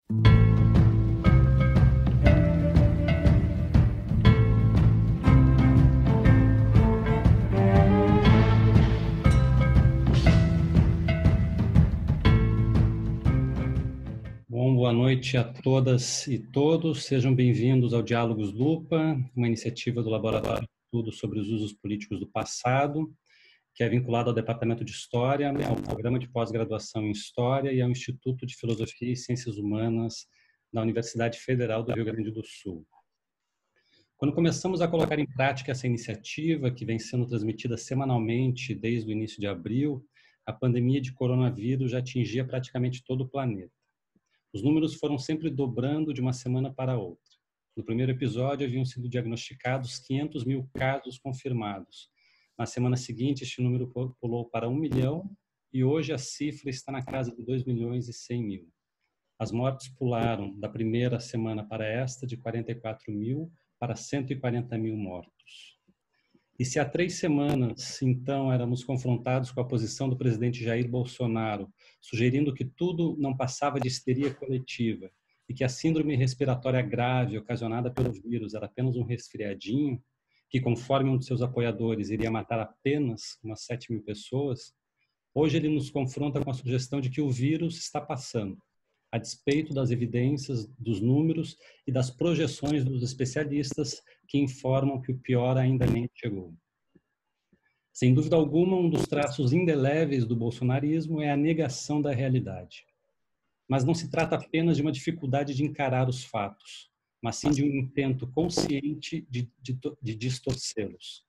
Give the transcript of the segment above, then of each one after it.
Bom, boa noite a todas e todos. Sejam bem-vindos ao Diálogos Lupa, uma iniciativa do Laboratório de Estudos sobre os Usos Políticos do Passado, que é vinculado ao Departamento de História, ao Programa de Pós-Graduação em História e ao Instituto de Filosofia e Ciências Humanas da Universidade Federal do Rio Grande do Sul. Quando começamos a colocar em prática essa iniciativa, que vem sendo transmitida semanalmente desde o início de abril, a pandemia de coronavírus já atingia praticamente todo o planeta. Os números foram sempre dobrando de uma semana para outra. No primeiro episódio, haviam sido diagnosticados 500 mil casos confirmados. Na semana seguinte, este número pulou para 1 milhão e hoje a cifra está na casa de 2 milhões e 100 mil. As mortes pularam da primeira semana para esta de 44 mil para 140 mil mortos. E se há 3 semanas, então, éramos confrontados com a posição do presidente Jair Bolsonaro, sugerindo que tudo não passava de histeria coletiva e que a síndrome respiratória grave ocasionada pelo vírus era apenas um resfriadinho, que, conforme um de seus apoiadores, iria matar apenas umas 7 mil pessoas, hoje ele nos confronta com a sugestão de que o vírus está passando, a despeito das evidências, dos números e das projeções dos especialistas que informam que o pior ainda nem chegou. Sem dúvida alguma, um dos traços indeléveis do bolsonarismo é a negação da realidade. Mas não se trata apenas de uma dificuldade de encarar os fatos, mas sim de um intento consciente de distorcê-los.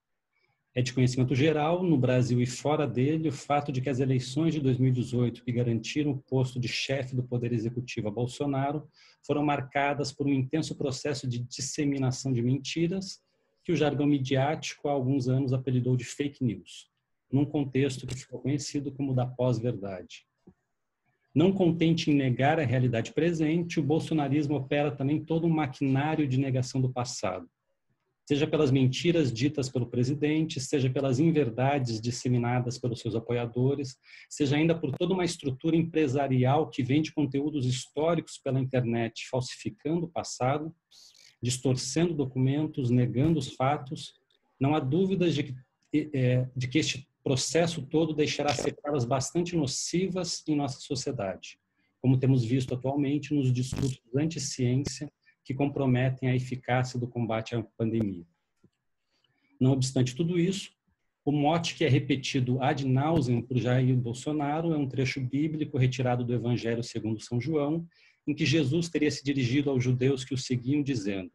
É de conhecimento geral, no Brasil e fora dele, o fato de que as eleições de 2018, que garantiram o posto de chefe do Poder Executivo a Bolsonaro, foram marcadas por um intenso processo de disseminação de mentiras, que o jargão midiático há alguns anos apelidou de fake news, num contexto que ficou conhecido como da pós-verdade. Não contente em negar a realidade presente, o bolsonarismo opera também todo um maquinário de negação do passado, seja pelas mentiras ditas pelo presidente, seja pelas inverdades disseminadas pelos seus apoiadores, seja ainda por toda uma estrutura empresarial que vende conteúdos históricos pela internet, falsificando o passado, distorcendo documentos, negando os fatos. Não há dúvidas de que este processo todo deixará sequelas bastante nocivas em nossa sociedade, como temos visto atualmente nos discursos anti-ciência, que comprometem a eficácia do combate à pandemia. Não obstante tudo isso, o mote que é repetido ad nauseam por Jair Bolsonaro é um trecho bíblico retirado do Evangelho segundo São João, em que Jesus teria se dirigido aos judeus que o seguiam, dizendo: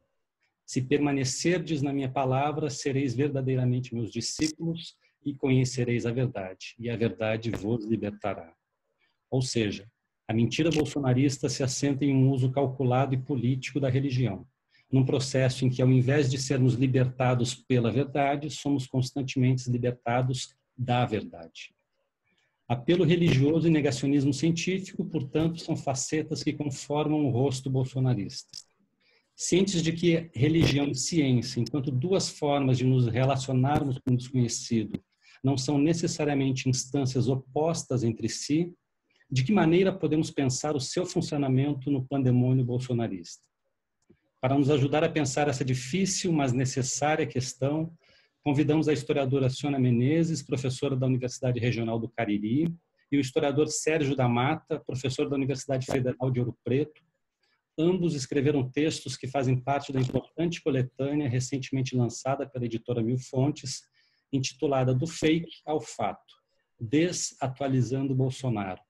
se permanecerdes na minha palavra, sereis verdadeiramente meus discípulos e conhecereis a verdade, e a verdade vos libertará. Ou seja, a mentira bolsonarista se assenta em um uso calculado e político da religião, num processo em que, ao invés de sermos libertados pela verdade, somos constantemente libertados da verdade. Apelo religioso e negacionismo científico, portanto, são facetas que conformam o rosto bolsonarista. Cientes de que religião e ciência, enquanto duas formas de nos relacionarmos com o desconhecido, não são necessariamente instâncias opostas entre si, de que maneira podemos pensar o seu funcionamento no pandemônio bolsonarista? Para nos ajudar a pensar essa difícil, mas necessária questão, convidamos a historiadora Sônia Menezes, professora da Universidade Regional do Cariri, e o historiador Sérgio da Mata, professor da Universidade Federal de Ouro Preto. Ambos escreveram textos que fazem parte da importante coletânea recentemente lançada pela editora Mil Fontes, intitulada Do Fake ao Fato, Desatualizando Bolsonaro,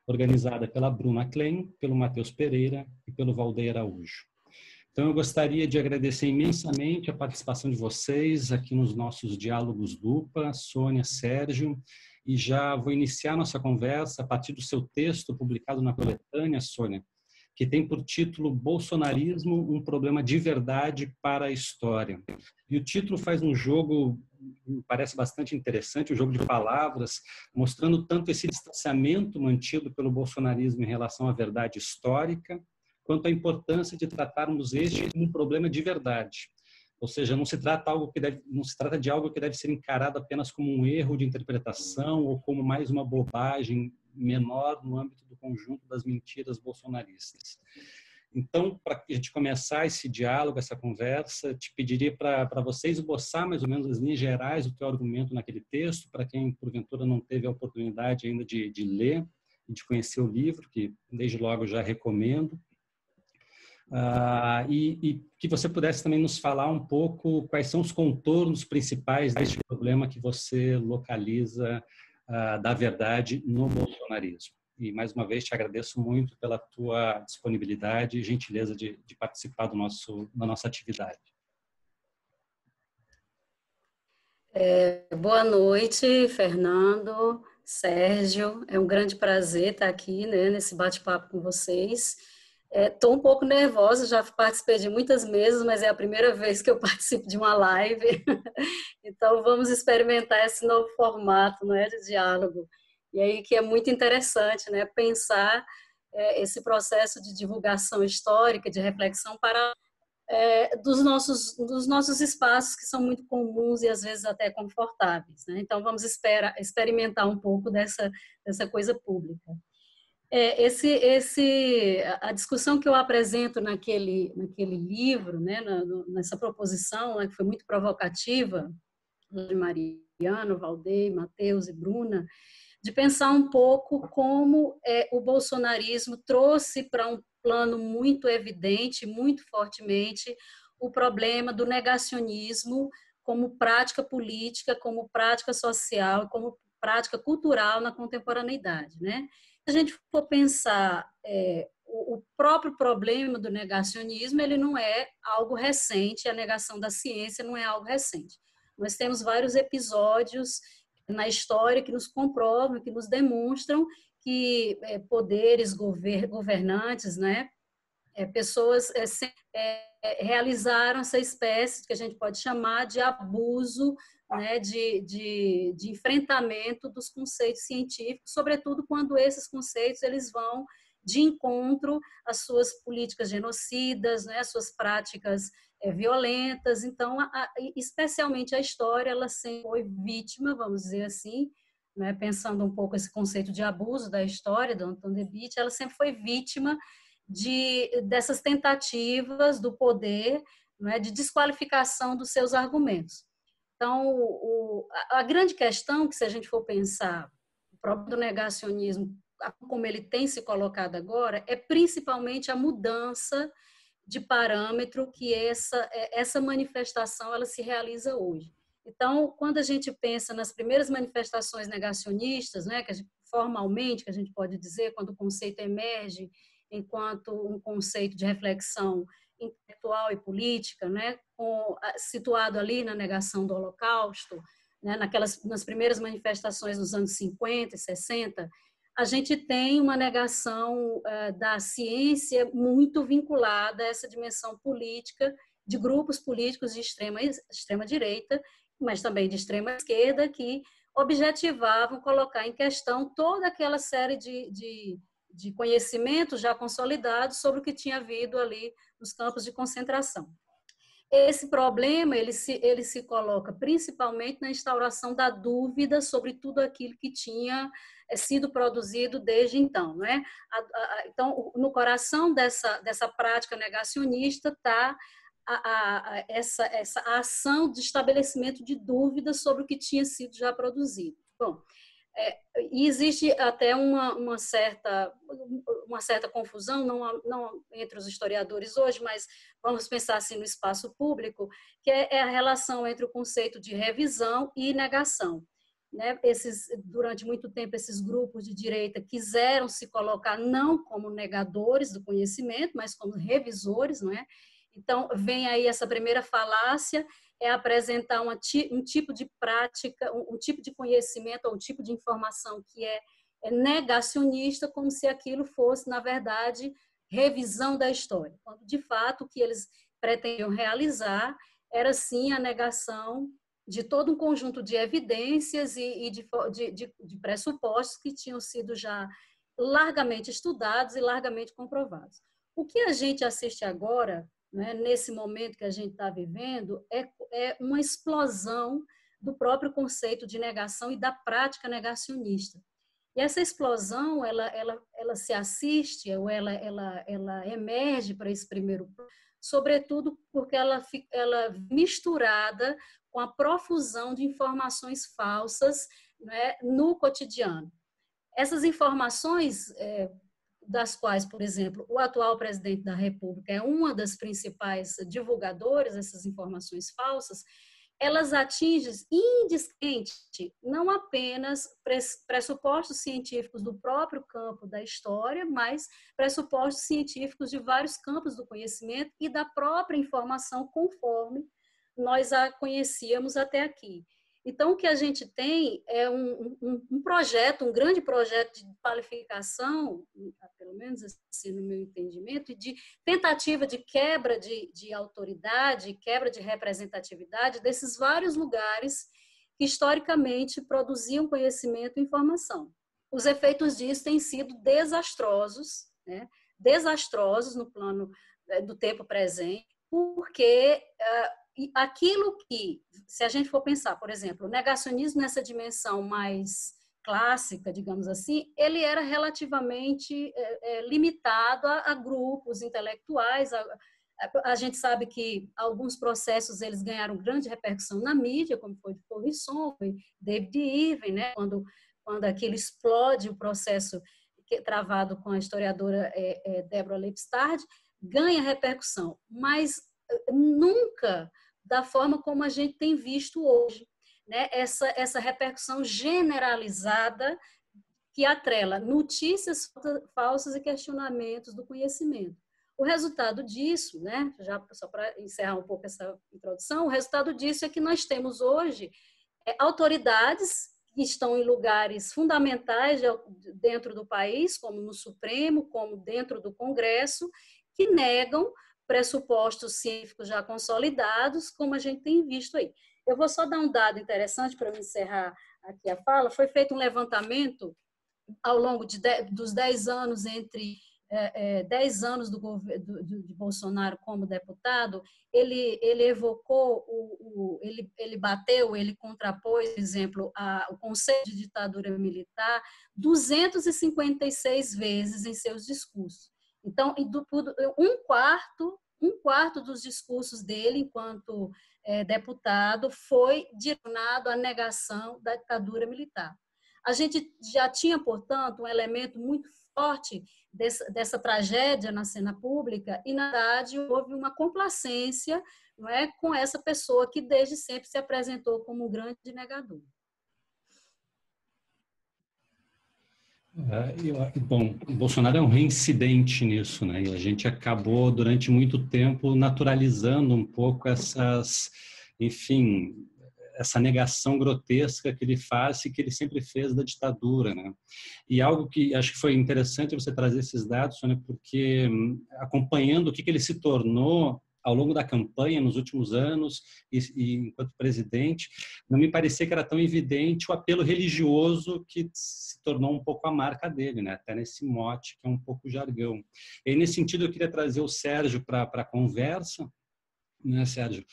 organizada pela Bruna Klein, pelo Matheus Pereira e pelo Valdeir Araújo. Então, eu gostaria de agradecer imensamente a participação de vocês aqui nos nossos Diálogos Lupa, Sônia, Sérgio, e já vou iniciar nossa conversa a partir do seu texto publicado na coletânea, Sônia, que tem por título Bolsonarismo, um problema de verdade para a história. E o título faz um jogo, me parece bastante interessante, um jogo de palavras, mostrando tanto esse distanciamento mantido pelo bolsonarismo em relação à verdade histórica, quanto a importância de tratarmos este como um problema de verdade. Ou seja, não se trata de algo que deve ser encarado apenas como um erro de interpretação ou como mais uma bobagem menor no âmbito do conjunto das mentiras bolsonaristas. Então, para a gente começar esse diálogo, essa conversa, te pediria para você esboçar mais ou menos as linhas gerais do teu argumento naquele texto, para quem, porventura, não teve a oportunidade ainda de ler e de conhecer o livro, que desde logo já recomendo. E que você pudesse também nos falar um pouco quais são os contornos principais deste problema que você localiza da verdade no bolsonarismo. E, mais uma vez, te agradeço muito pela tua disponibilidade e gentileza de participar da nossa atividade. Boa noite, Fernando, Sérgio. É um grande prazer estar aqui, né, nesse bate-papo com vocês. Estou um pouco nervosa, já participei de muitas mesas, mas é a primeira vez que eu participo de uma live. Então, vamos experimentar esse novo formato, né, de diálogo. E aí que é muito interessante, né, pensar esse processo de divulgação histórica, de reflexão para dos nossos espaços que são muito comuns e às vezes até confortáveis, né? Então vamos experimentar um pouco dessa coisa pública. A discussão que eu apresento naquele livro, né, nessa proposição, né, que foi muito provocativa, de Mariano, Valdei, Matheus e Bruna, de pensar um pouco como o bolsonarismo trouxe para um plano muito evidente, muito fortemente, o problema do negacionismo como prática política, como prática social, como prática cultural na contemporaneidade, né? Se a gente for pensar o próprio problema do negacionismo, ele não é algo recente, a negação da ciência não é algo recente. Nós temos vários episódios na história que nos comprovam, que nos demonstram que poderes, governantes, né, pessoas realizaram essa espécie que a gente pode chamar de abuso, né, de enfrentamento dos conceitos científicos, sobretudo quando esses conceitos eles vão de encontro às suas políticas genocidas, né, às suas práticas violentas. Então, especialmente a história, ela sempre foi vítima, vamos dizer assim, né, pensando um pouco esse conceito de abuso da história, do Anton de Witt, ela sempre foi vítima dessas tentativas do poder, né, de desqualificação dos seus argumentos. Então, a grande questão, que se a gente for pensar o próprio negacionismo, como ele tem se colocado agora, é principalmente a mudança de parâmetro que essa manifestação ela se realiza hoje. Então, quando a gente pensa nas primeiras manifestações negacionistas, né, formalmente, que a gente pode dizer, quando o conceito emerge enquanto um conceito de reflexão intelectual e política, né, situado ali na negação do Holocausto, né, nas primeiras manifestações dos anos 50 e 60, a gente tem uma negação da ciência muito vinculada a essa dimensão política de grupos políticos de extrema direita, mas também de extrema esquerda, que objetivavam colocar em questão toda aquela série de conhecimentos já consolidados sobre o que tinha havido ali nos campos de concentração. Esse problema ele se coloca principalmente na instauração da dúvida sobre tudo aquilo que tinha sido produzido desde então, né? Então, no coração dessa prática negacionista está essa ação de estabelecimento de dúvidas sobre o que tinha sido já produzido. Bom, e existe até uma certa confusão, não entre os historiadores hoje, mas vamos pensar assim no espaço público, que é a relação entre o conceito de revisão e negação. Né? Durante muito tempo, esses grupos de direita quiseram se colocar não como negadores do conhecimento, mas como revisores, não é? Então, vem aí essa primeira falácia, é apresentar um tipo de prática, um tipo de conhecimento, ou um tipo de informação que é negacionista, como se aquilo fosse, na verdade, revisão da história. Quando, de fato, o que eles pretendiam realizar era, sim, a negação de todo um conjunto de evidências e de pressupostos que tinham sido já largamente estudados e largamente comprovados. O que a gente assiste agora, né, nesse momento que a gente está vivendo, é uma explosão do próprio conceito de negação e da prática negacionista. E essa explosão, ela se assiste, ou ela emerge para esse primeiro plano, sobretudo porque ela misturada com a profusão de informações falsas, né, no cotidiano. Essas informações, das quais, por exemplo, o atual presidente da República é uma das principais divulgadoras dessas informações falsas, elas atingem indiscretamente não apenas pressupostos científicos do próprio campo da história, mas pressupostos científicos de vários campos do conhecimento e da própria informação conforme nós a conhecíamos até aqui. Então, o que a gente tem é um projeto, um grande projeto de qualificação, pelo menos assim no meu entendimento, e de tentativa de quebra de autoridade, quebra de representatividade desses vários lugares que historicamente produziam conhecimento e informação. Os efeitos disso têm sido desastrosos, né? Desastrosos no plano do tempo presente, porque aquilo que, se a gente for pensar, por exemplo, o negacionismo nessa dimensão mais clássica, digamos assim, ele era relativamente limitado a grupos intelectuais. A gente sabe que alguns processos eles ganharam grande repercussão na mídia, como foi de Faurisson, foi David Irving, né? Quando aquilo explode, o processo travado com a historiadora Deborah Lipstadt, ganha repercussão, mas nunca da forma como a gente tem visto hoje, né? Essa repercussão generalizada que atrela notícias falsas e questionamentos do conhecimento. O resultado disso, né? Já só para encerrar um pouco essa introdução, o resultado disso é que nós temos hoje autoridades que estão em lugares fundamentais dentro do país, como no Supremo, como dentro do Congresso, que negam pressupostos científicos já consolidados, como a gente tem visto aí. Eu vou só dar um dado interessante para eu encerrar aqui a fala. Foi feito um levantamento ao longo dos 10 anos, entre 10 anos de Bolsonaro como deputado, ele evocou, ele bateu, ele contrapôs, por exemplo, o conceito de ditadura militar 256 vezes em seus discursos. Então, um quarto dos discursos dele, enquanto deputado, foi direcionado à negação da ditadura militar. A gente já tinha, portanto, um elemento muito forte dessa tragédia na cena pública e, na verdade, houve uma complacência, não é, com essa pessoa que desde sempre se apresentou como um grande negador. Bom, o Bolsonaro é um reincidente nisso, né? E a gente acabou, durante muito tempo, naturalizando um pouco essa negação grotesca que ele faz e que ele sempre fez da ditadura, né? E algo que acho que foi interessante você trazer esses dados, Sônia, porque acompanhando o que ele se tornou ao longo da campanha, nos últimos anos, e enquanto presidente, não me parecia que era tão evidente o apelo religioso que se tornou um pouco a marca dele, né? Até nesse mote, que é um pouco jargão. E nesse sentido, eu queria trazer o Sérgio para a conversa, né, Sérgio?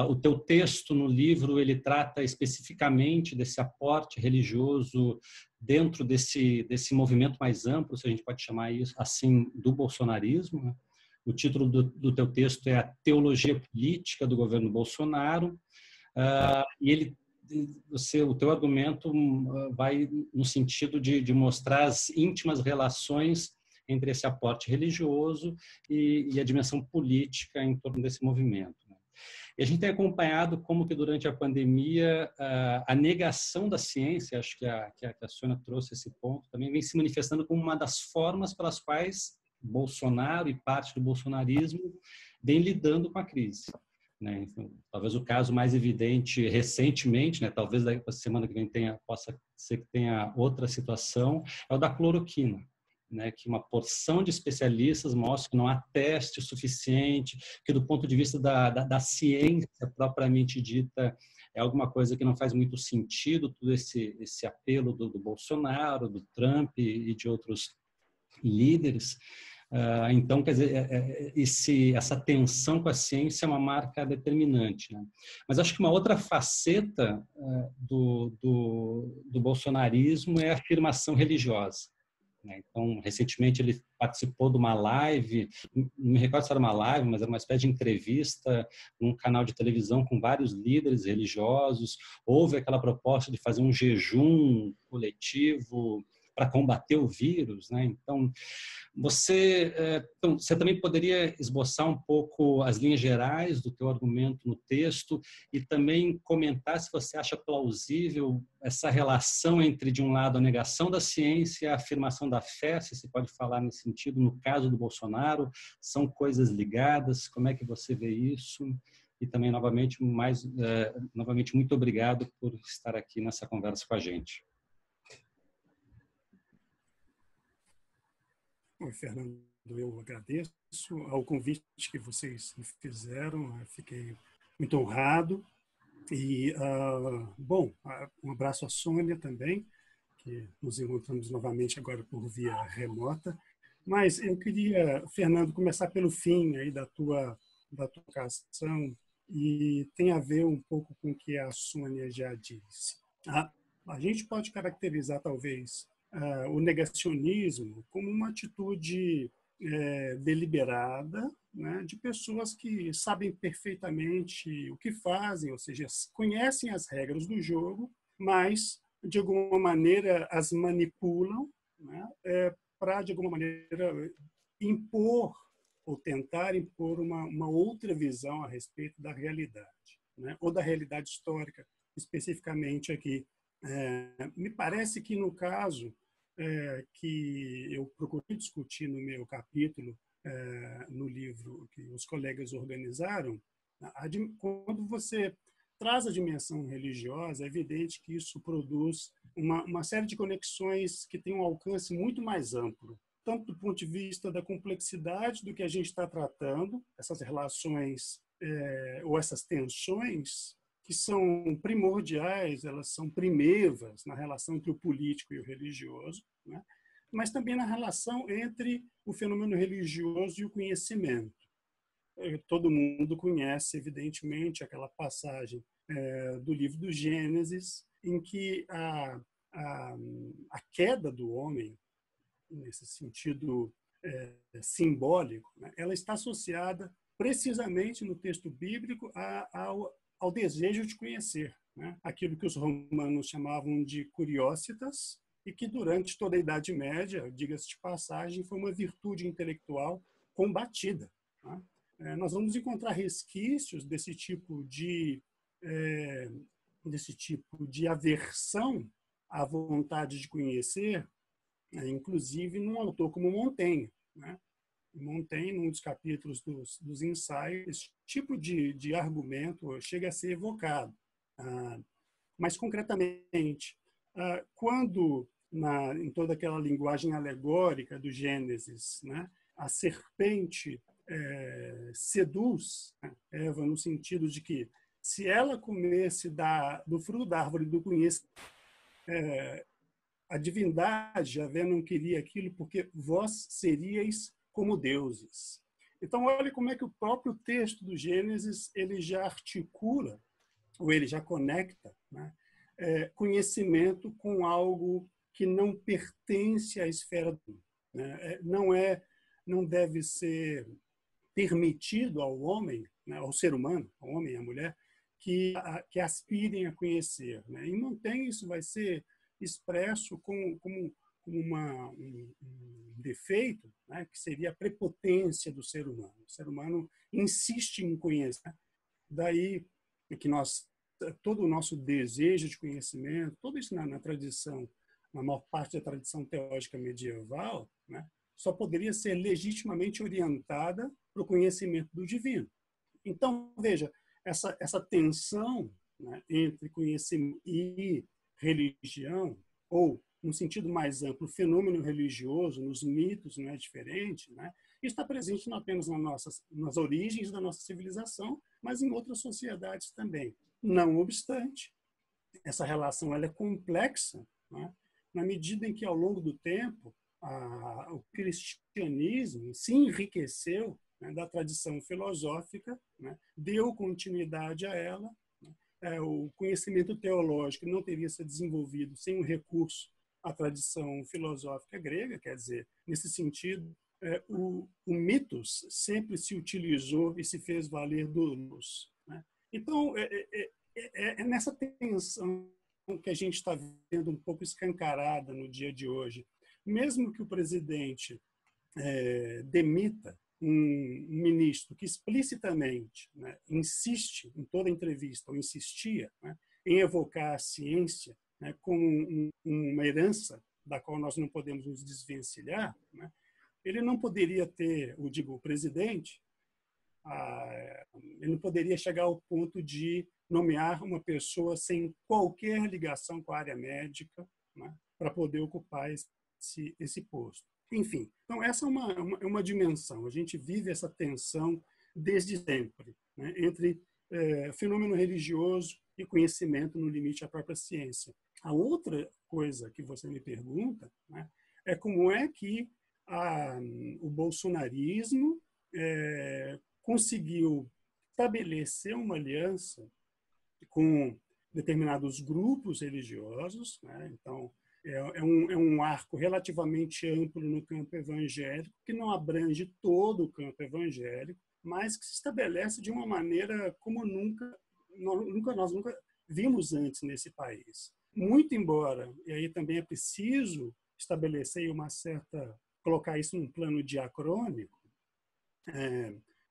O teu texto no livro, ele trata especificamente desse aporte religioso dentro desse movimento mais amplo, se a gente pode chamar isso assim, do bolsonarismo, né? O título do teu texto é A Teologia Política do Governo Bolsonaro, e o teu argumento vai no sentido de mostrar as íntimas relações entre esse aporte religioso e a dimensão política em torno desse movimento, né? E a gente tem acompanhado como que durante a pandemia a negação da ciência, acho que a Sônia trouxe esse ponto, também vem se manifestando como uma das formas pelas quais Bolsonaro e parte do bolsonarismo vem lidando com a crise, né? Então, talvez o caso mais evidente recentemente, né, talvez da semana que vem possa ser que tenha outra situação, é o da cloroquina, né, que uma porção de especialistas mostra que não há teste suficiente, que do ponto de vista da ciência propriamente dita, é alguma coisa que não faz muito sentido, todo esse apelo do Bolsonaro, do Trump e de outros líderes. Então, quer dizer, essa tensão com a ciência é uma marca determinante, né? Mas acho que uma outra faceta do bolsonarismo é a afirmação religiosa, né? Então, recentemente ele participou de uma live, não me recordo se era uma live, mas era uma espécie de entrevista num canal de televisão com vários líderes religiosos. Houve aquela proposta de fazer um jejum coletivo para combater o vírus, né? Então, você também poderia esboçar um pouco as linhas gerais do teu argumento no texto e também comentar se você acha plausível essa relação entre, de um lado, a negação da ciência e a afirmação da fé, se você pode falar nesse sentido, no caso do Bolsonaro, são coisas ligadas, como é que você vê isso? E também, novamente, muito obrigado por estar aqui nessa conversa com a gente. Oi, Fernando, eu agradeço ao convite que vocês me fizeram, eu fiquei muito honrado. E, um abraço à Sônia também, que nos encontramos novamente agora por via remota. Mas eu queria, Fernando, começar pelo fim aí da tua colocação, e tem a ver um pouco com o que a Sônia já disse. A gente pode caracterizar, talvez, o negacionismo como uma atitude deliberada, né, de pessoas que sabem perfeitamente o que fazem, ou seja, conhecem as regras do jogo, mas, de alguma maneira, as manipulam, né, para, de alguma maneira, impor ou tentar impor uma outra visão a respeito da realidade, né, ou da realidade histórica, especificamente aqui. Me parece que, no caso que eu procurei discutir no meu capítulo, no livro que os colegas organizaram, quando você traz a dimensão religiosa, é evidente que isso produz uma série de conexões que tem um alcance muito mais amplo, tanto do ponto de vista da complexidade do que a gente está tratando, essas relações ou essas tensões que são primordiais, elas são primevas na relação entre o político e o religioso, né? Mas também na relação entre o fenômeno religioso e o conhecimento. Todo mundo conhece, evidentemente, aquela passagem do livro do Gênesis, em que a queda do homem, nesse sentido simbólico, né, ela está associada precisamente no texto bíblico ao desejo de conhecer, né? Aquilo que os romanos chamavam de curiositas, e que durante toda a Idade Média, diga-se de passagem, foi uma virtude intelectual combatida, né? Nós vamos encontrar resquícios desse tipo de aversão à vontade de conhecer, inclusive num autor como Montaigne, né? Montaigne, num dos capítulos dos ensaios, esse tipo de argumento chega a ser evocado. Mas, concretamente, quando, em toda aquela linguagem alegórica do Gênesis, né, a serpente seduz, né, Eva, no sentido de que, se ela comesse do fruto da árvore do conhecimento, a divindade, Javé, não queria aquilo porque vós seríeis como deuses. Então, olha como é que o próprio texto do Gênesis ele já articula, ou ele já conecta, né, conhecimento com algo que não pertence à esfera do mundo, né? Não deve ser permitido ao homem, né, ao ser humano, ao homem e à mulher, que aspirem a conhecer, né? E Montaigne isso vai ser expresso como um defeito, né, que seria a prepotência do ser humano. O ser humano insiste em conhecer. Daí que todo o nosso desejo de conhecimento, tudo isso na tradição, na maior parte da tradição teológica medieval, né, só poderia ser legitimamente orientada para o conhecimento do divino. Então, veja, essa tensão, né, entre conhecimento e religião, ou, no sentido mais amplo, o fenômeno religioso, nos mitos, não é diferente, né? Está presente não apenas nas origens da nossa civilização, mas em outras sociedades também. Não obstante, essa relação ela é complexa, né, na medida em que, ao longo do tempo, o cristianismo se enriqueceu, né, da tradição filosófica, né, deu continuidade a ela. O conhecimento teológico não teria sido desenvolvido sem um recurso à tradição filosófica grega, quer dizer, nesse sentido, o mitos sempre se utilizou e se fez valer do logos, né? Então, é nessa tensão que a gente está vendo um pouco escancarada no dia de hoje. Mesmo que o presidente demita um ministro que explicitamente, né, insiste em toda entrevista, ou insistia, né, em evocar a ciência, né, como uma herança da qual nós não podemos nos desvencilhar, né, ele não poderia ter, o presidente, ele não poderia chegar ao ponto de nomear uma pessoa sem qualquer ligação com a área médica, né, para poder ocupar esse posto. Enfim, então essa é uma dimensão. A gente vive essa tensão desde sempre, né, entre fenômeno religioso e conhecimento no limite à própria ciência. A outra coisa que você me pergunta, né, é como é que o bolsonarismo conseguiu estabelecer uma aliança com determinados grupos religiosos, né? Então, é um arco relativamente amplo no campo evangélico, que não abrange todo o campo evangélico, mas que se estabelece de uma maneira como nós nunca vimos antes nesse país. Muito embora, e aí também é preciso estabelecer colocar isso num plano diacrônico,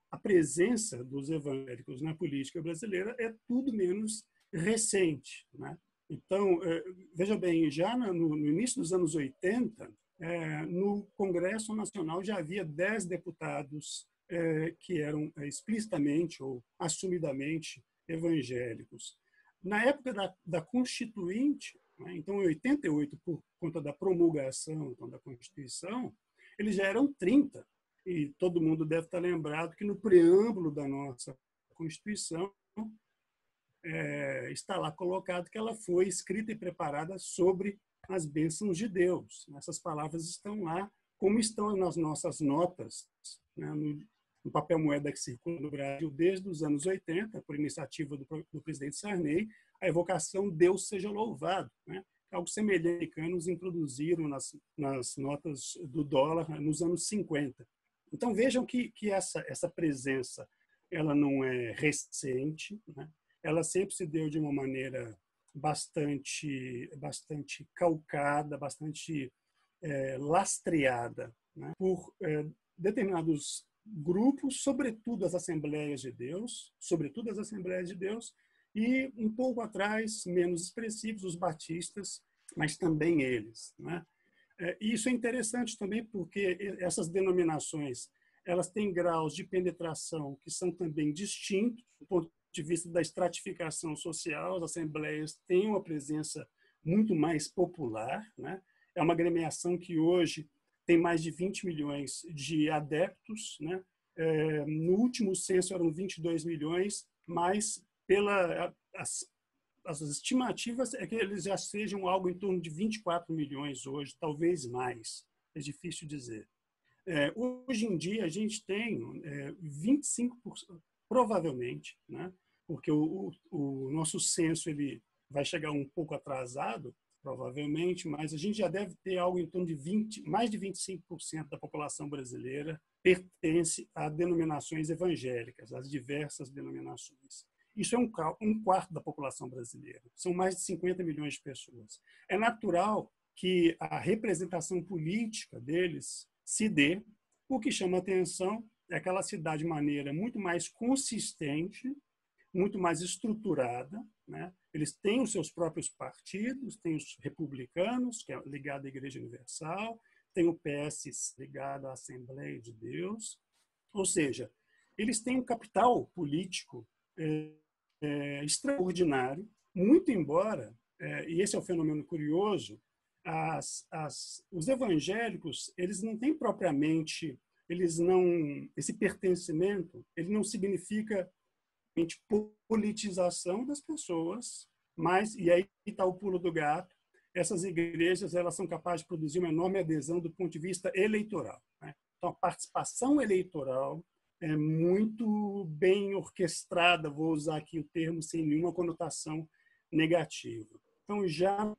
a presença dos evangélicos na política brasileira é tudo menos recente, né? Então, veja bem, já no início dos anos 80, no Congresso Nacional já havia 10 deputados que eram explicitamente ou assumidamente evangélicos. Na época da Constituinte, né, então em 88, por conta da promulgação então, da Constituição, eles já eram 30. E todo mundo deve estar lembrado que no preâmbulo da nossa Constituição está lá colocado que ela foi escrita e preparada sobre as bênçãos de Deus. Essas palavras estão lá, como estão nas nossas notas, né, no papel moeda que circula no Brasil desde os anos 80, por iniciativa do presidente Sarney, a evocação Deus seja louvado, né? Algo semelhante que os americanos introduziram nas notas do dólar nos anos 50. Então vejam que essa presença ela não é recente, né? Ela sempre se deu de uma maneira bastante calcada, bastante lastreada, né, por determinados grupos, sobretudo as Assembleias de Deus, e um pouco atrás, menos expressivos, os batistas, mas também eles, né? E isso é interessante também porque essas denominações elas têm graus de penetração que são também distintos do ponto de vista da estratificação social. As assembleias têm uma presença muito mais popular, né? É uma agremiação que hoje tem mais de 20 milhões de adeptos, né? No último censo eram 22 milhões, mas as estimativas é que eles já sejam algo em torno de 24 milhões hoje, talvez mais. É difícil dizer. Hoje em dia, a gente tem 25%, provavelmente, né? Porque o nosso censo ele vai chegar um pouco atrasado, provavelmente, mas a gente já deve ter algo em torno de mais de 25% da população brasileira pertence a denominações evangélicas, as diversas denominações. Isso é um quarto da população brasileira. São mais de 50 milhões de pessoas. É natural que a representação política deles se dê. O que chama atenção é que ela se dá de maneira muito mais consistente, muito mais estruturada, né? Eles têm os seus próprios partidos, tem os republicanos, que é ligado à Igreja Universal, tem o PS ligado à Assembleia de Deus. Ou seja, eles têm um capital político extraordinário, muito embora, e esse é o fenômeno curioso, os evangélicos eles não têm propriamente, esse pertencimento, ele não significa politização das pessoas, mas, e aí está o pulo do gato, essas igrejas elas são capazes de produzir uma enorme adesão do ponto de vista eleitoral, né? Então, a participação eleitoral é muito bem orquestrada, vou usar aqui o termo sem nenhuma conotação negativa. Então, já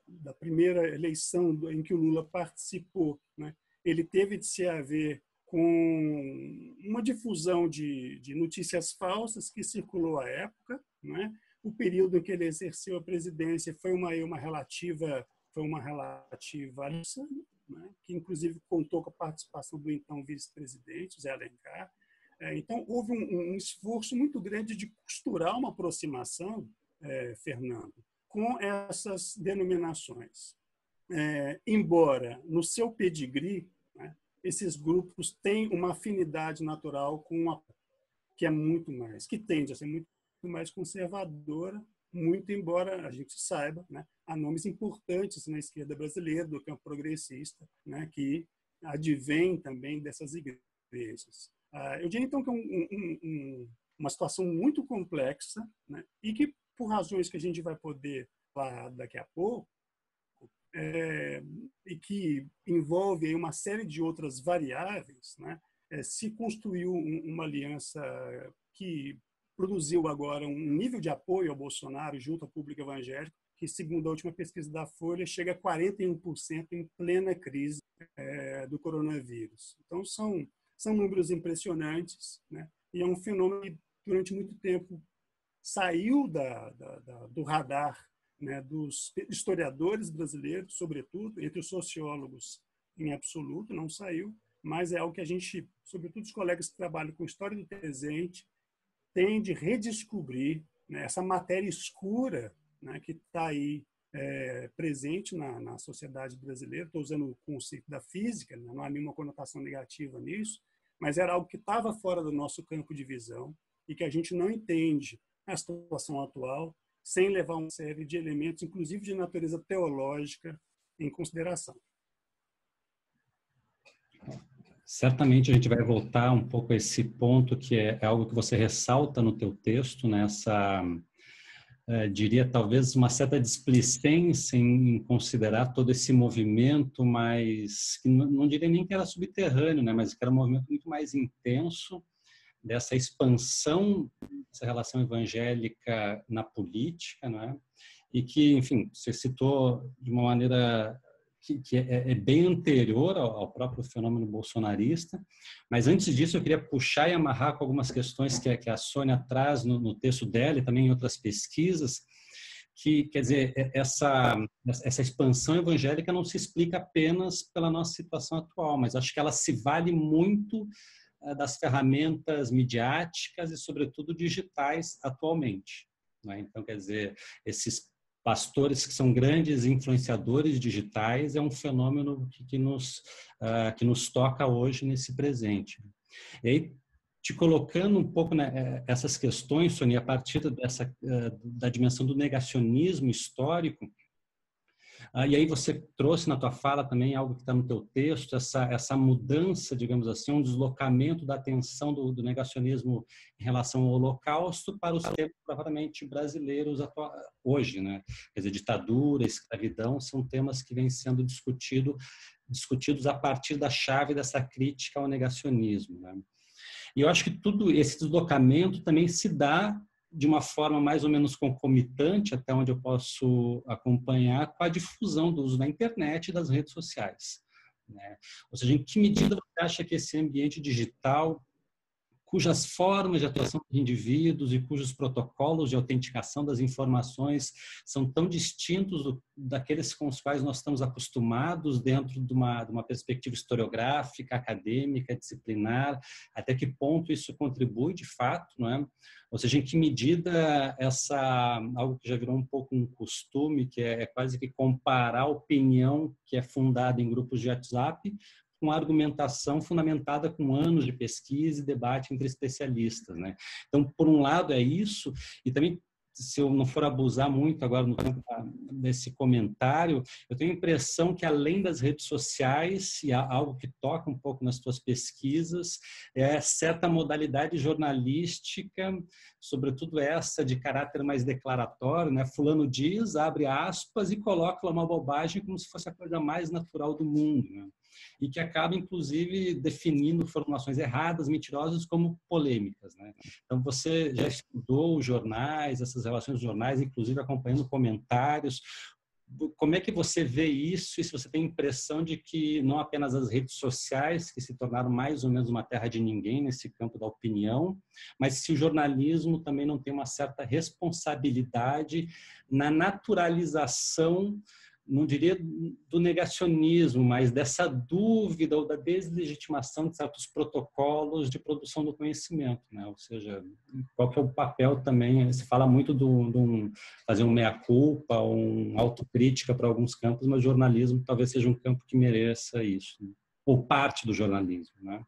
da primeira eleição em que o Lula participou, né, ele teve de se haver com uma difusão de notícias falsas que circulou à época, né? O período em que ele exerceu a presidência foi uma relativa aliança, né? Que inclusive contou com a participação do então vice-presidente, Zé Alencar. Então, houve um esforço muito grande de costurar uma aproximação, Fernando, com essas denominações. Embora, no seu pedigree, né, esses grupos têm uma afinidade natural com a que é muito mais, que tende a ser muito mais conservadora, muito embora a gente saiba, né, há nomes importantes na esquerda brasileira, do campo progressista, né, que advêm também dessas igrejas. Eu diria, então, que é uma situação muito complexa, né, e que, por razões que a gente vai poder falar daqui a pouco, e que envolve aí uma série de outras variáveis, né, se construiu uma aliança que produziu agora um nível de apoio ao Bolsonaro junto ao público evangélico, que, segundo a última pesquisa da Folha, chega a 41% em plena crise do coronavírus. Então, são números impressionantes, né? E é um fenômeno que, durante muito tempo, saiu do radar, né, dos historiadores brasileiros, sobretudo, entre os sociólogos em absoluto, não saiu, mas é algo que a gente, sobretudo os colegas que trabalham com história do presente, tem de redescobrir, né, essa matéria escura, né, que está aí presente na sociedade brasileira. Estou usando o conceito da física, né, não há nenhuma conotação negativa nisso, mas era algo que estava fora do nosso campo de visão e que a gente não entende a situação atual sem levar uma série de elementos, inclusive de natureza teológica, em consideração. Certamente a gente vai voltar um pouco a esse ponto, que é algo que você ressalta no teu texto, né? Diria talvez uma certa displicência em considerar todo esse movimento, mas que não diria nem que era subterrâneo, né? Mas que era um movimento muito mais intenso, dessa expansão dessa relação evangélica na política, né? E que, enfim, você citou de uma maneira que é bem anterior ao próprio fenômeno bolsonarista, mas antes disso eu queria puxar e amarrar com algumas questões que a Sônia traz no texto dela e também em outras pesquisas, que, quer dizer, essa expansão evangélica não se explica apenas pela nossa situação atual, mas acho que ela se vale muito das ferramentas midiáticas e, sobretudo, digitais atualmente, né? Então, quer dizer, esses pastores que são grandes influenciadores digitais é um fenômeno que nos toca hoje nesse presente. E aí, te colocando um pouco, né, essas questões, Sônia, a partir da dimensão do negacionismo histórico, e aí você trouxe na tua fala também algo que está no teu texto, essa mudança, digamos assim, um deslocamento da atenção do negacionismo em relação ao Holocausto para os tempos propriamente brasileiros hoje, né? Quer dizer, ditadura, escravidão são temas que vêm sendo discutidos a partir da chave dessa crítica ao negacionismo, né? E eu acho que tudo esse deslocamento também se dá de uma forma mais ou menos concomitante, até onde eu posso acompanhar, com a difusão do uso da internet e das redes sociais, né? Ou seja, em que medida você acha que esse ambiente digital, cujas formas de atuação de indivíduos e cujos protocolos de autenticação das informações são tão distintos daqueles com os quais nós estamos acostumados dentro de uma perspectiva historiográfica, acadêmica, disciplinar, até que ponto isso contribui de fato, não é? Ou seja, em que medida algo que já virou um pouco um costume, que é quase que comparar a opinião que é fundada em grupos de WhatsApp com argumentação fundamentada com anos de pesquisa e debate entre especialistas, né? Então, por um lado é isso, e também se eu não for abusar muito agora no tempo desse comentário, eu tenho a impressão que, além das redes sociais, e algo que toca um pouco nas tuas pesquisas, é certa modalidade jornalística, sobretudo essa de caráter mais declaratório, né? Fulano diz, abre aspas e coloca lá uma bobagem como se fosse a coisa mais natural do mundo, né? E que acaba, inclusive, definindo formulações erradas, mentirosas, como polêmicas, né? Então, você já estudou os jornais, essas relações dos jornais, inclusive acompanhando comentários. Como é que você vê isso? E se você tem a impressão de que não apenas as redes sociais, que se tornaram mais ou menos uma terra de ninguém nesse campo da opinião, mas se o jornalismo também não tem uma certa responsabilidade na naturalização, não diria do negacionismo, mas dessa dúvida ou da deslegitimação de certos protocolos de produção do conhecimento, né? Ou seja, qual que é o papel também, se fala muito de fazer um meia-culpa, uma autocrítica para alguns campos, mas o jornalismo talvez seja um campo que mereça isso, né? Ou parte do jornalismo, né?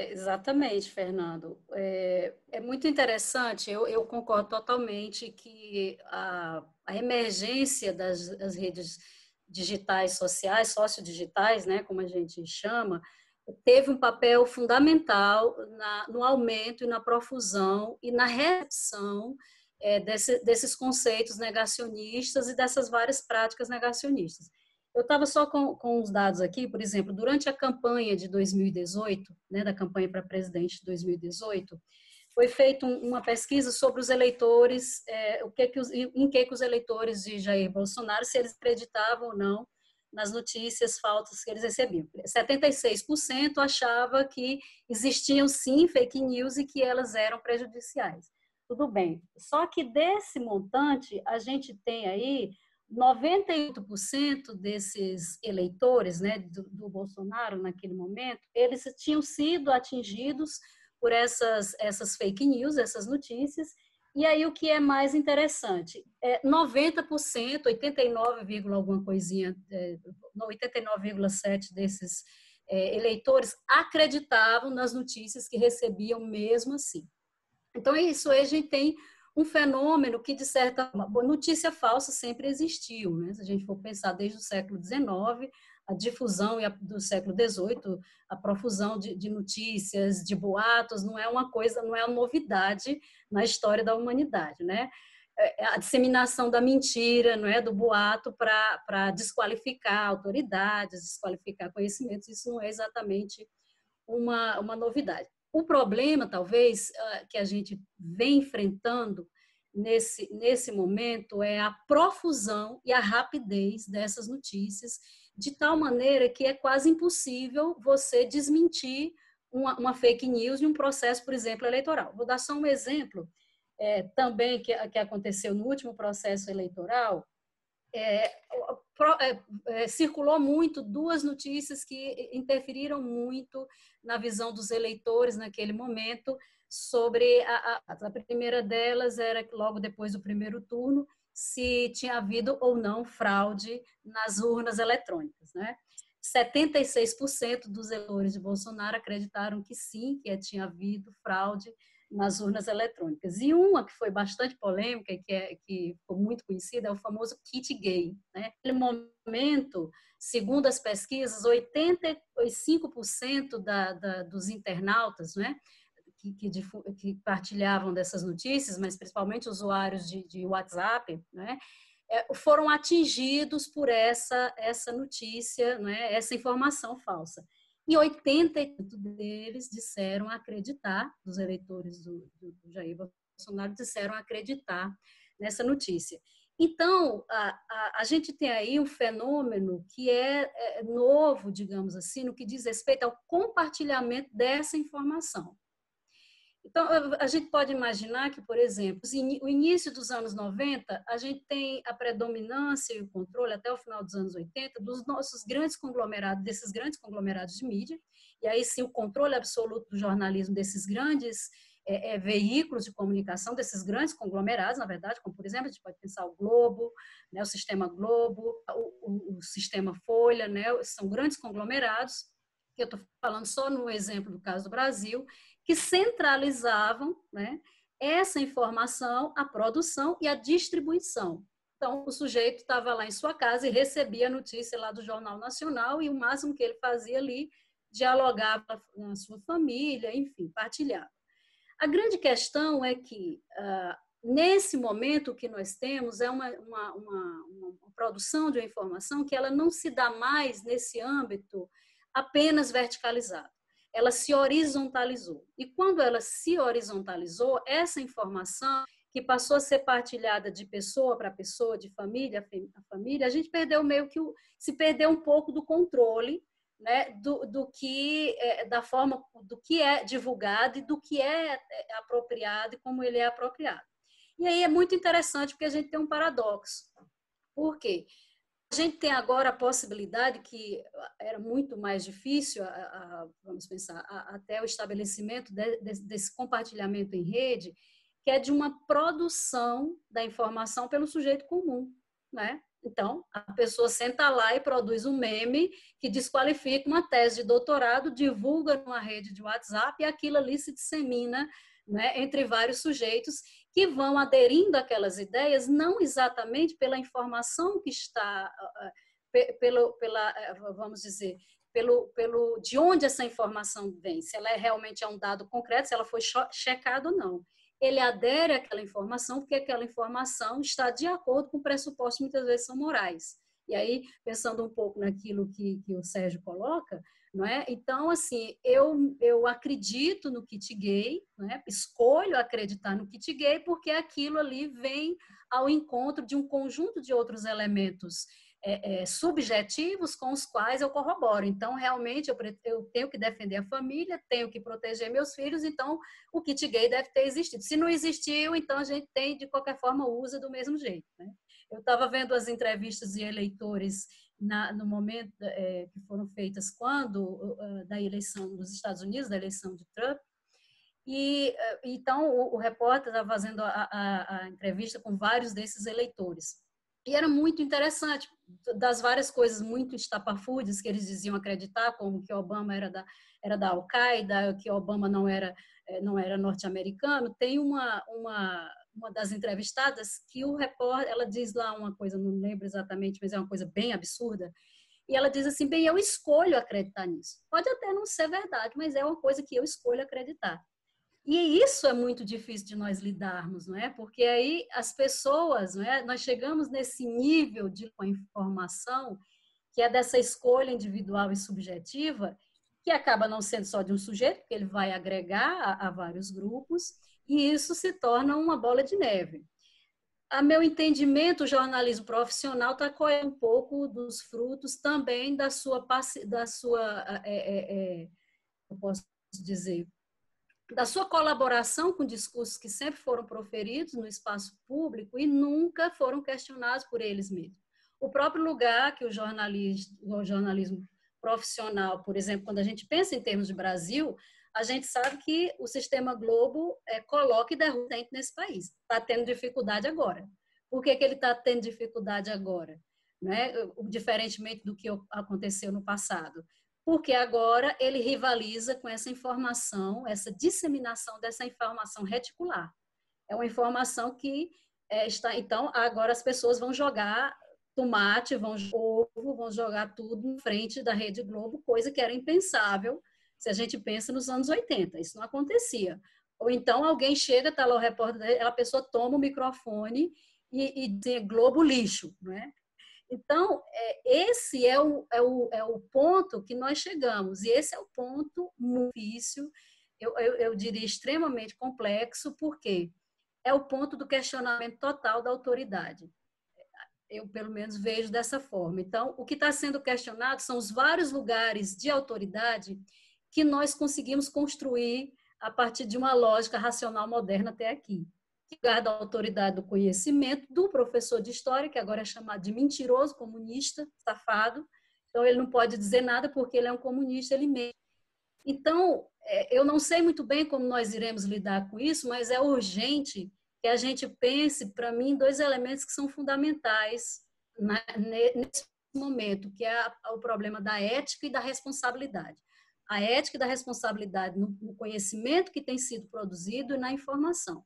Exatamente, Fernando. É muito interessante, eu concordo totalmente que a emergência das redes digitais sociais, sociodigitais, né, como a gente chama, teve um papel fundamental no aumento e na profusão e na recepção desses conceitos negacionistas e dessas várias práticas negacionistas. Eu estava só com os dados aqui, por exemplo, durante a campanha de 2018, né, da campanha para presidente de 2018, foi feita uma pesquisa sobre os eleitores, em que os eleitores de Jair Bolsonaro, se eles acreditavam ou não nas notícias falsas que eles recebiam. 76% achava que existiam sim fake news e que elas eram prejudiciais. Tudo bem. Só que desse montante, a gente tem aí 98% desses eleitores, né, do Bolsonaro naquele momento, eles tinham sido atingidos por essas fake news, essas notícias. E aí o que é mais interessante, 90%, 89, alguma coisinha, 89,7% desses eleitores acreditavam nas notícias que recebiam mesmo assim. Então, isso aí a gente tem um fenômeno que, de certa forma, notícia falsa sempre existiu, né? Se a gente for pensar desde o século XIX, a difusão do século XVIII, a profusão de notícias, de boatos, não é uma coisa, não é uma novidade na história da humanidade, né? A disseminação da mentira, não é, do boato para desqualificar autoridades, desqualificar conhecimentos, isso não é exatamente uma novidade. O problema, talvez, que a gente vem enfrentando nesse momento é a profusão e a rapidez dessas notícias, de tal maneira que é quase impossível você desmentir uma fake news de um processo, por exemplo, eleitoral. Vou dar só um exemplo também que aconteceu no último processo eleitoral. Circulou muito duas notícias que interferiram muito na visão dos eleitores naquele momento sobre a primeira delas era que logo depois do primeiro turno se tinha havido ou não fraude nas urnas eletrônicas, né? 76% dos eleitores de Bolsonaro acreditaram que sim, que tinha havido fraude nas urnas eletrônicas. E uma que foi bastante polêmica e que ficou muito conhecida é o famoso kit gay, né? Naquele momento, segundo as pesquisas, 85% dos internautas, né, que partilhavam dessas notícias, mas principalmente usuários de WhatsApp, né, foram atingidos por essa notícia, né, essa informação falsa. E 80% deles disseram acreditar, dos eleitores do Jair Bolsonaro, disseram acreditar nessa notícia. Então, a gente tem aí um fenômeno que é novo, digamos assim, no que diz respeito ao compartilhamento dessa informação. Então, a gente pode imaginar que, por exemplo, o início dos anos 90, a gente tem a predominância e o controle, até o final dos anos 80, dos nossos grandes conglomerados, desses grandes conglomerados de mídia, e aí sim o controle absoluto do jornalismo desses grandes veículos de comunicação, desses grandes conglomerados, na verdade, como, por exemplo, a gente pode pensar o Globo, né, o Sistema Globo, o Sistema Folha, né, são grandes conglomerados, que eu estou falando só no exemplo do caso do Brasil, que centralizavam, né, essa informação, a produção e a distribuição. Então, o sujeito estava lá em sua casa e recebia a notícia lá do Jornal Nacional e o máximo que ele fazia ali, dialogava com a sua família, enfim, partilhava. A grande questão é que, nesse momento, o que nós temos é uma produção de uma informação que ela não se dá mais nesse âmbito apenas verticalizado. Ela se horizontalizou. E quando ela se horizontalizou, essa informação que passou a ser partilhada de pessoa para pessoa, de família a família, a gente perdeu meio que se perdeu um pouco do controle, né, da forma do que é divulgado e do que é apropriado e como ele é apropriado. E aí é muito interessante porque a gente tem um paradoxo. Por quê? A gente tem agora a possibilidade, que era muito mais difícil, vamos pensar, até o estabelecimento desse compartilhamento em rede, que é de uma produção da informação pelo sujeito comum, né? Então, a pessoa senta lá e produz um meme que desqualifica uma tese de doutorado, divulga numa rede de WhatsApp e aquilo ali se dissemina, né, entre vários sujeitos que vão aderindo àquelas ideias, não exatamente pela informação que está, vamos dizer, de onde essa informação vem, se ela realmente é um dado concreto, se ela foi checada ou não. Ele adere àquela informação porque aquela informação está de acordo com pressupostos que muitas vezes são morais. E aí, pensando um pouco naquilo que o Sérgio coloca, não é? Então, assim, eu acredito no kit gay, não é? Escolho acreditar no kit gay porque aquilo ali vem ao encontro de um conjunto de outros elementos subjetivos com os quais eu corroboro. Então, realmente, eu tenho que defender a família, tenho que proteger meus filhos, então o kit gay deve ter existido. Se não existiu, então a gente tem, de qualquer forma, usa do mesmo jeito, né? Eu estava vendo as entrevistas de eleitores no momento que foram feitas da eleição dos Estados Unidos, da eleição de Trump, e então o repórter estava fazendo a entrevista com vários desses eleitores. E era muito interessante, das várias coisas muito estapafúrdias que eles diziam acreditar, como que Obama era da Al-Qaeda, que Obama não era norte-americano. Tem uma das entrevistadas que o repórter, ela diz lá uma coisa, não lembro exatamente, mas é uma coisa bem absurda, e ela diz assim, bem, eu escolho acreditar nisso. Pode até não ser verdade, mas é uma coisa que eu escolho acreditar. E isso é muito difícil de nós lidarmos, não é? Porque aí as pessoas, não é? Nós chegamos nesse nível de informação, que é dessa escolha individual e subjetiva, que acaba não sendo só de um sujeito, porque ele vai agregar a vários grupos, e isso se torna uma bola de neve. A meu entendimento, o jornalismo profissional está colhendo um pouco dos frutos também da sua eu posso dizer, da sua colaboração com discursos que sempre foram proferidos no espaço público e nunca foram questionados por eles mesmos. O próprio lugar que o jornalismo profissional, por exemplo, quando a gente pensa em termos de Brasil, a gente sabe que o sistema Globo coloca e derruba dentro nesse país. Está tendo dificuldade agora. Por que ele está tendo dificuldade agora? Né? Diferentemente do que aconteceu no passado. Porque agora ele rivaliza com essa informação, essa disseminação dessa informação reticular. É uma informação que está... Então, agora as pessoas vão jogar tomate, vão jogar tudo em frente da Rede Globo, coisa que era impensável se a gente pensa nos anos 80. Isso não acontecia. Ou então alguém chega, está lá o repórter, a pessoa toma o microfone e diz Globo lixo, não é? Então, esse é o ponto que nós chegamos, e esse é o ponto muito difícil, eu diria extremamente complexo, porque é o ponto do questionamento total da autoridade. Eu, pelo menos, vejo dessa forma. Então, o que está sendo questionado são os vários lugares de autoridade que nós conseguimos construir a partir de uma lógica racional moderna até aqui. O lugar da autoridade do conhecimento, do professor de história, que agora é chamado de mentiroso, comunista, safado. Então, ele não pode dizer nada porque ele é um comunista, ele mente. Então, eu não sei muito bem como nós iremos lidar com isso, mas é urgente que a gente pense, para mim, dois elementos que são fundamentais nesse momento, que é o problema da ética e da responsabilidade. a ética da responsabilidade no conhecimento que tem sido produzido e na informação.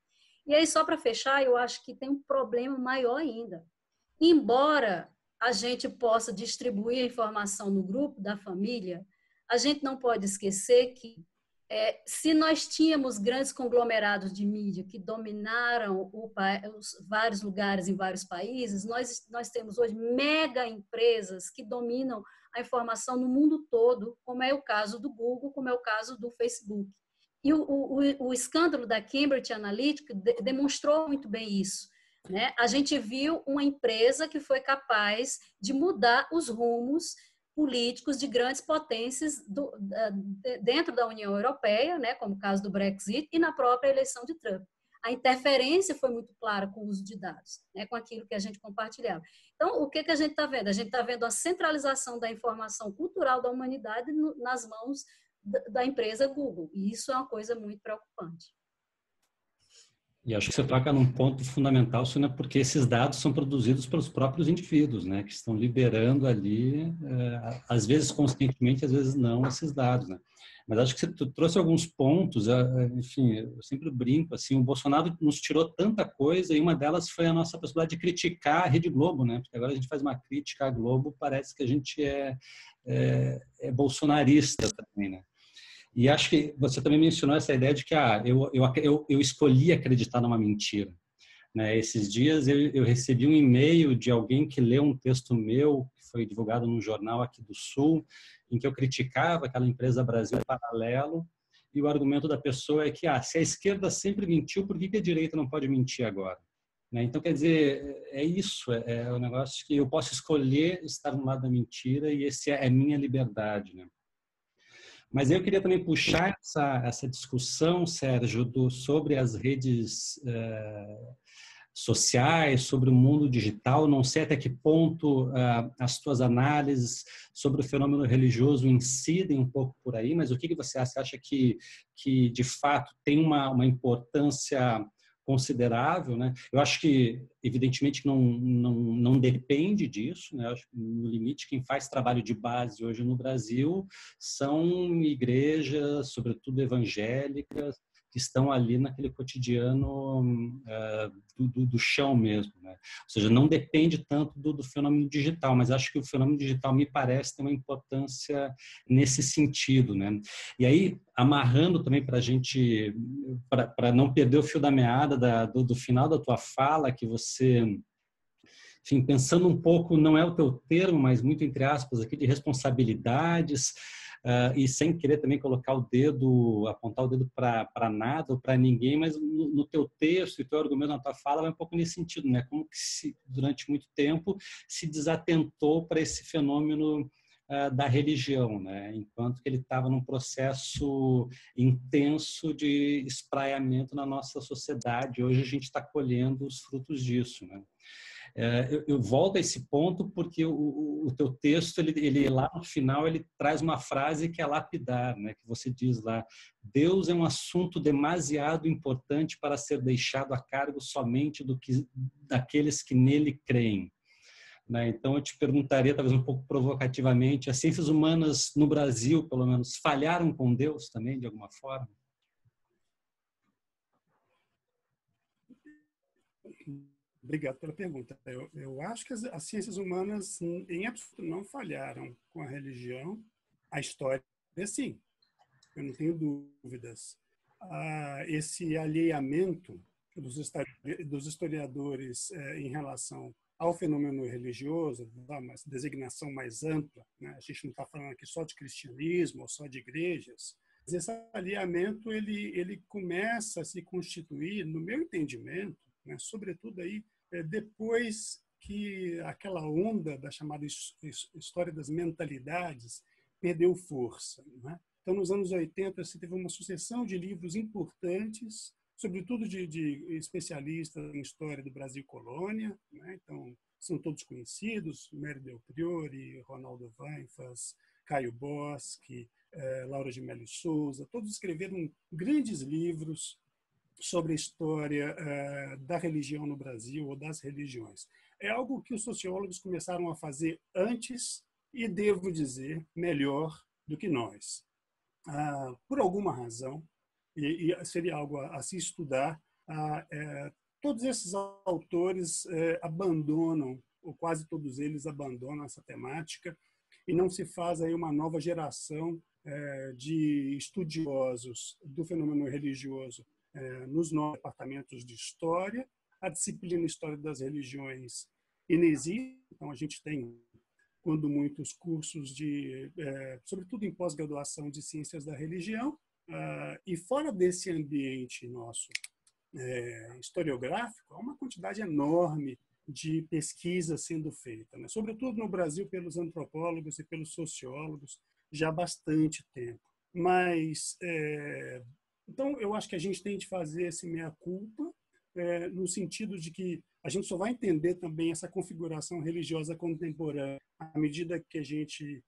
E aí, só para fechar, eu acho que tem um problema maior ainda. Embora a gente possa distribuir a informação no grupo da família, a gente não pode esquecer que se nós tínhamos grandes conglomerados de mídia que dominaram os vários lugares em vários países, nós temos hoje mega empresas que dominam a informação no mundo todo, como é o caso do Google, como é o caso do Facebook. E o escândalo da Cambridge Analytica demonstrou muito bem isso, né? A gente viu uma empresa que foi capaz de mudar os rumos políticos de grandes potências dentro da União Europeia, né, como o caso do Brexit, e na própria eleição de Trump. A interferência foi muito clara com o uso de dados, né, com aquilo que a gente compartilhava. Então, o que a gente está vendo? A gente está vendo a centralização da informação cultural da humanidade nas mãos da empresa Google, e isso é uma coisa muito preocupante. E acho que você toca num ponto fundamental, Sônia, porque esses dados são produzidos pelos próprios indivíduos, né, que estão liberando ali, às vezes conscientemente, às vezes não, esses dados, né. Mas acho que você trouxe alguns pontos, enfim, eu sempre brinco, assim, o Bolsonaro nos tirou tanta coisa e uma delas foi a nossa possibilidade de criticar a Rede Globo, né, porque agora a gente faz uma crítica à Globo, parece que a gente é bolsonarista também, né. E acho que você também mencionou essa ideia de que eu escolhi acreditar numa mentira, né? Esses dias eu recebi um e-mail de alguém que leu um texto meu, que foi divulgado num jornal aqui do Sul, em que eu criticava aquela empresa Brasil Paralelo, e o argumento da pessoa é que se a esquerda sempre mentiu, por que a direita não pode mentir agora? Né? Então, quer dizer, é isso, é um negócio que eu posso escolher estar no lado da mentira e esse é a minha liberdade, né? Mas eu queria também puxar essa discussão, Sérgio, sobre as redes sociais, sobre o mundo digital. Não sei até que ponto as tuas análises sobre o fenômeno religioso incidem um pouco por aí, mas o que você acha? Você acha que de fato, tem uma importância considerável, né? Eu acho que, evidentemente, não depende disso, né? Eu acho que, no limite, quem faz trabalho de base hoje no Brasil são igrejas, sobretudo evangélicas, que estão ali naquele cotidiano do chão mesmo, né? Ou seja, não depende tanto do fenômeno digital, mas acho que o fenômeno digital, me parece, tem uma importância nesse sentido, né? E aí, amarrando também para a gente, para não perder o fio da meada do final da tua fala, que você, enfim, pensando um pouco, não é o teu termo, mas muito entre aspas aqui, de responsabilidades, e sem querer também colocar o dedo, apontar o dedo para nada ou para ninguém, mas no teu texto e teu argumento na tua fala vai um pouco nesse sentido, né? Como que durante muito tempo se desatentou para esse fenômeno da religião, né? Enquanto que ele estava num processo intenso de espraiamento na nossa sociedade. Hoje a gente está colhendo os frutos disso, né? Eu volto a esse ponto porque o teu texto, ele lá no final, ele traz uma frase que é lapidar, né? Que você diz lá: Deus é um assunto demasiado importante para ser deixado a cargo somente daqueles que nele creem. Né? Então, eu te perguntaria, talvez um pouco provocativamente, as ciências humanas no Brasil, pelo menos, falharam com Deus também, de alguma forma? Obrigado pela pergunta. Eu acho que as ciências humanas, em absoluto, não falharam com a religião. A história, sim, eu não tenho dúvidas. Esse alheamento dos historiadores em relação ao fenômeno religioso, uma designação mais ampla, né? A gente não está falando aqui só de cristianismo ou só de igrejas, mas esse alinhamento ele começa a se constituir, no meu entendimento, né, sobretudo aí depois que aquela onda da chamada história das mentalidades perdeu força, né? Então, nos anos 80, se teve uma sucessão de livros importantes, sobretudo de especialistas em história do Brasil colônia, né? Então, são todos conhecidos: Mário Del Priore, Ronaldo Weinfels, Caio Boschi, Laura de Melo Souza, todos escreveram grandes livros sobre a história da religião no Brasil ou das religiões. É algo que os sociólogos começaram a fazer antes e, devo dizer, melhor do que nós. por alguma razão, e seria algo a se estudar, todos esses autores abandonam, ou quase todos eles abandonam essa temática, e não se faz aí uma nova geração de estudiosos do fenômeno religioso nos nossos departamentos de história. A disciplina História das Religiões inexiste, então a gente tem, quando muitos cursos sobretudo em pós-graduação de Ciências da Religião, e fora desse ambiente nosso historiográfico, há uma quantidade enorme de pesquisa sendo feita, né? Sobretudo no Brasil pelos antropólogos e pelos sociólogos, já há bastante tempo. Mas, então, eu acho que a gente tem de fazer esse meia-culpa, no sentido de que a gente só vai entender também essa configuração religiosa contemporânea à medida que a gente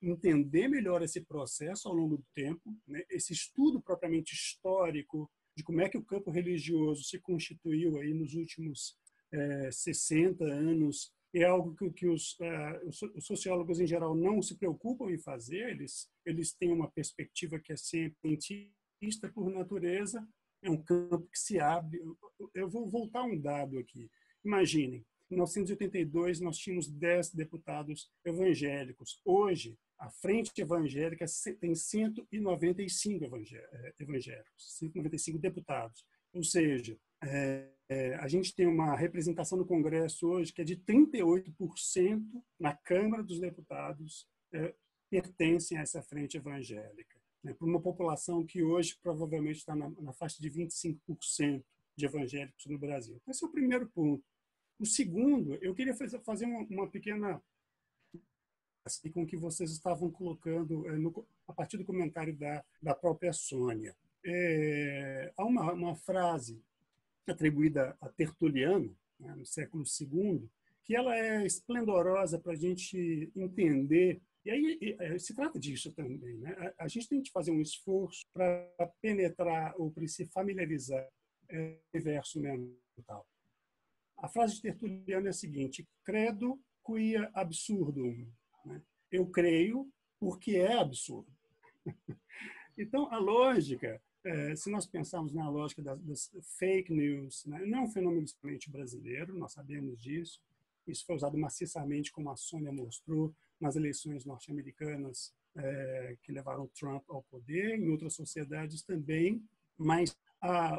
entender melhor esse processo ao longo do tempo, né? Esse estudo propriamente histórico de como é que o campo religioso se constituiu aí nos últimos 60 anos, é algo que os sociólogos em geral não se preocupam em fazer. Eles têm uma perspectiva que é sempre cientista por natureza, é um campo que se abre. Eu vou voltar um dado aqui. Imaginem, em 1982 nós tínhamos 10 deputados evangélicos. Hoje, a Frente Evangélica tem 195 evangélicos, 195 deputados. Ou seja, a gente tem uma representação no Congresso hoje que é de 38% na Câmara dos Deputados pertencem a essa frente evangélica, né, para uma população que hoje provavelmente está na faixa de 25% de evangélicos no Brasil. Esse é o primeiro ponto. O segundo, eu queria fazer uma pequena com o que vocês estavam colocando a partir do comentário da própria Sônia. Há uma frase atribuída a Tertuliano, né, no século II, que ela é esplendorosa para a gente entender. E aí se trata disso também, né? A gente tem que fazer um esforço para penetrar ou para se familiarizar com o universo mental. A frase de Tertuliano é a seguinte: credo quia absurdum. Né? Eu creio porque é absurdo. Então, a lógica, se nós pensarmos na lógica das fake news, né, não é um fenômeno somente brasileiro, nós sabemos disso. Isso foi usado maciçamente, como a Sônia mostrou, nas eleições norte-americanas que levaram Trump ao poder, em outras sociedades também. Mas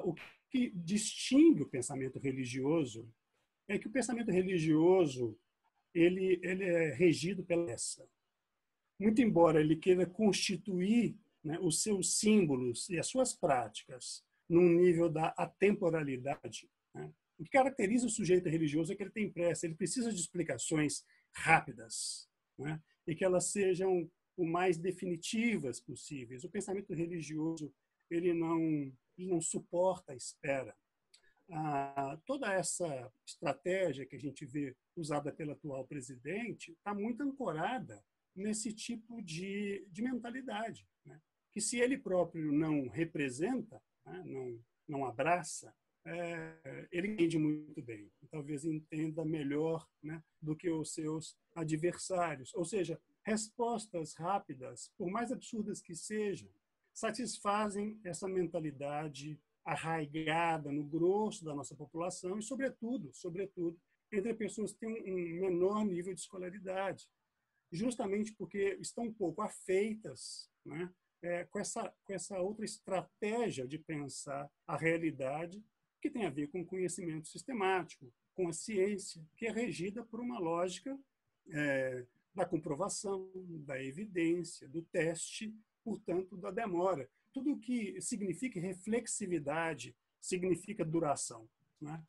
o que distingue o pensamento religioso é que o pensamento religioso ele é regido pela essa. Muito embora ele queira constituir, né, os seus símbolos e as suas práticas num nível da atemporalidade, né? O que caracteriza o sujeito religioso é que ele tem pressa, ele precisa de explicações rápidas, né? E que elas sejam o mais definitivas possíveis. O pensamento religioso ele não suporta a espera. Toda essa estratégia que a gente vê usada pelo atual presidente está muito ancorada nesse tipo de mentalidade, né? Que se ele próprio não representa, né, não abraça, ele entende muito bem. Talvez entenda melhor, né, do que os seus adversários. Ou seja, respostas rápidas, por mais absurdas que sejam, satisfazem essa mentalidade arraigada no grosso da nossa população e, sobretudo, entre pessoas que têm um menor nível de escolaridade, justamente porque estão um pouco afeitas, né, com essa outra estratégia de pensar a realidade que tem a ver com o conhecimento sistemático, com a ciência, que é regida por uma lógica da comprovação, da evidência, do teste, portanto, da demora. Tudo que significa reflexividade significa duração, né?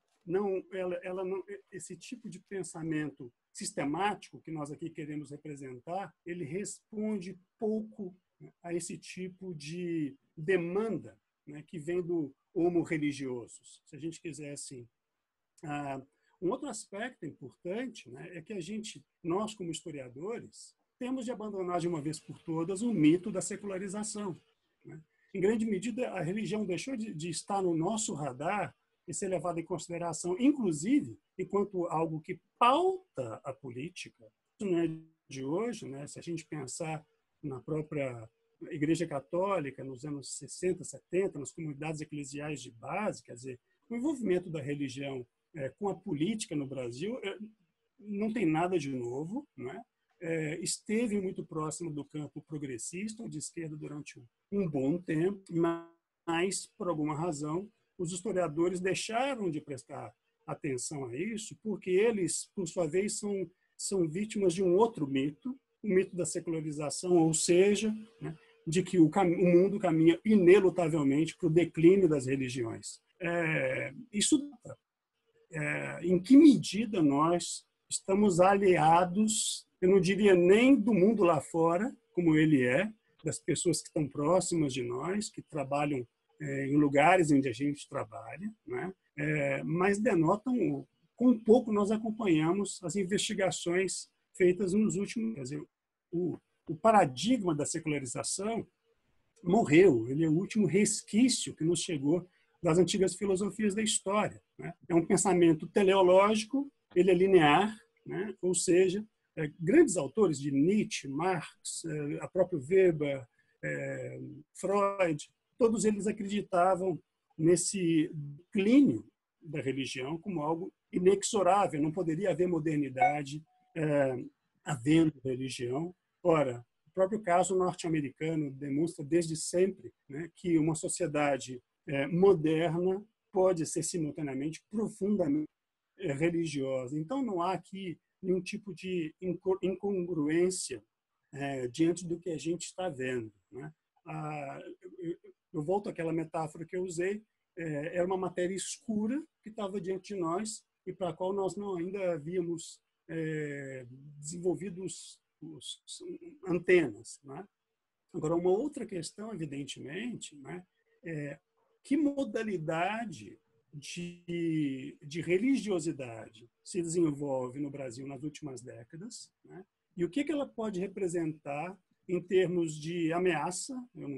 Esse tipo de pensamento sistemático que nós aqui queremos representar, ele responde pouco a esse tipo de demanda, né, que vem do homo religiosus, se a gente quiser assim. Um outro aspecto importante, né, é que nós como historiadores, temos de abandonar de uma vez por todas o mito da secularização, né? Em grande medida, a religião deixou de estar no nosso radar e ser levada em consideração, inclusive, enquanto algo que pauta a política. Isso não é de hoje, né? Se a gente pensar na própria Igreja Católica, nos anos 60, 70, nas comunidades eclesiais de base, quer dizer, o envolvimento da religião com a política no Brasil não tem nada de novo, né? Esteve muito próximo do campo progressista ou de esquerda durante um bom tempo, mas, por alguma razão, os historiadores deixaram de prestar atenção a isso, porque eles, por sua vez, são vítimas de um outro mito, o mito da secularização, ou seja, né, de que o mundo caminha inelutavelmente para o declínio das religiões. Em que medida nós estamos aliados, eu não diria nem do mundo lá fora, como ele das pessoas que estão próximas de nós, que trabalham em lugares onde a gente trabalha, né? Mas denotam quão pouco nós acompanhamos as investigações feitas nos últimos... Quer dizer, o paradigma da secularização morreu, ele é o último resquício que nos chegou das antigas filosofias da história, né? É um pensamento teleológico, ele é linear, né? Ou seja, grandes autores de Nietzsche, Marx, a próprio Weber, Freud, todos eles acreditavam nesse declínio da religião como algo inexorável, não poderia haver modernidade havendo religião. Ora, o próprio caso norte-americano demonstra desde sempre, né, que uma sociedade moderna pode ser simultaneamente profundamente religiosa. Então, não há aqui nenhum tipo de incongruência diante do que a gente está vendo, né? Eu volto àquela metáfora que eu usei, era uma matéria escura que estava diante de nós e para a qual nós não ainda havíamos desenvolvido os antenas, né? Agora, uma outra questão, evidentemente, né, que modalidade de religiosidade se desenvolve no Brasil nas últimas décadas, né? E o que ela pode representar em termos de ameaça, eu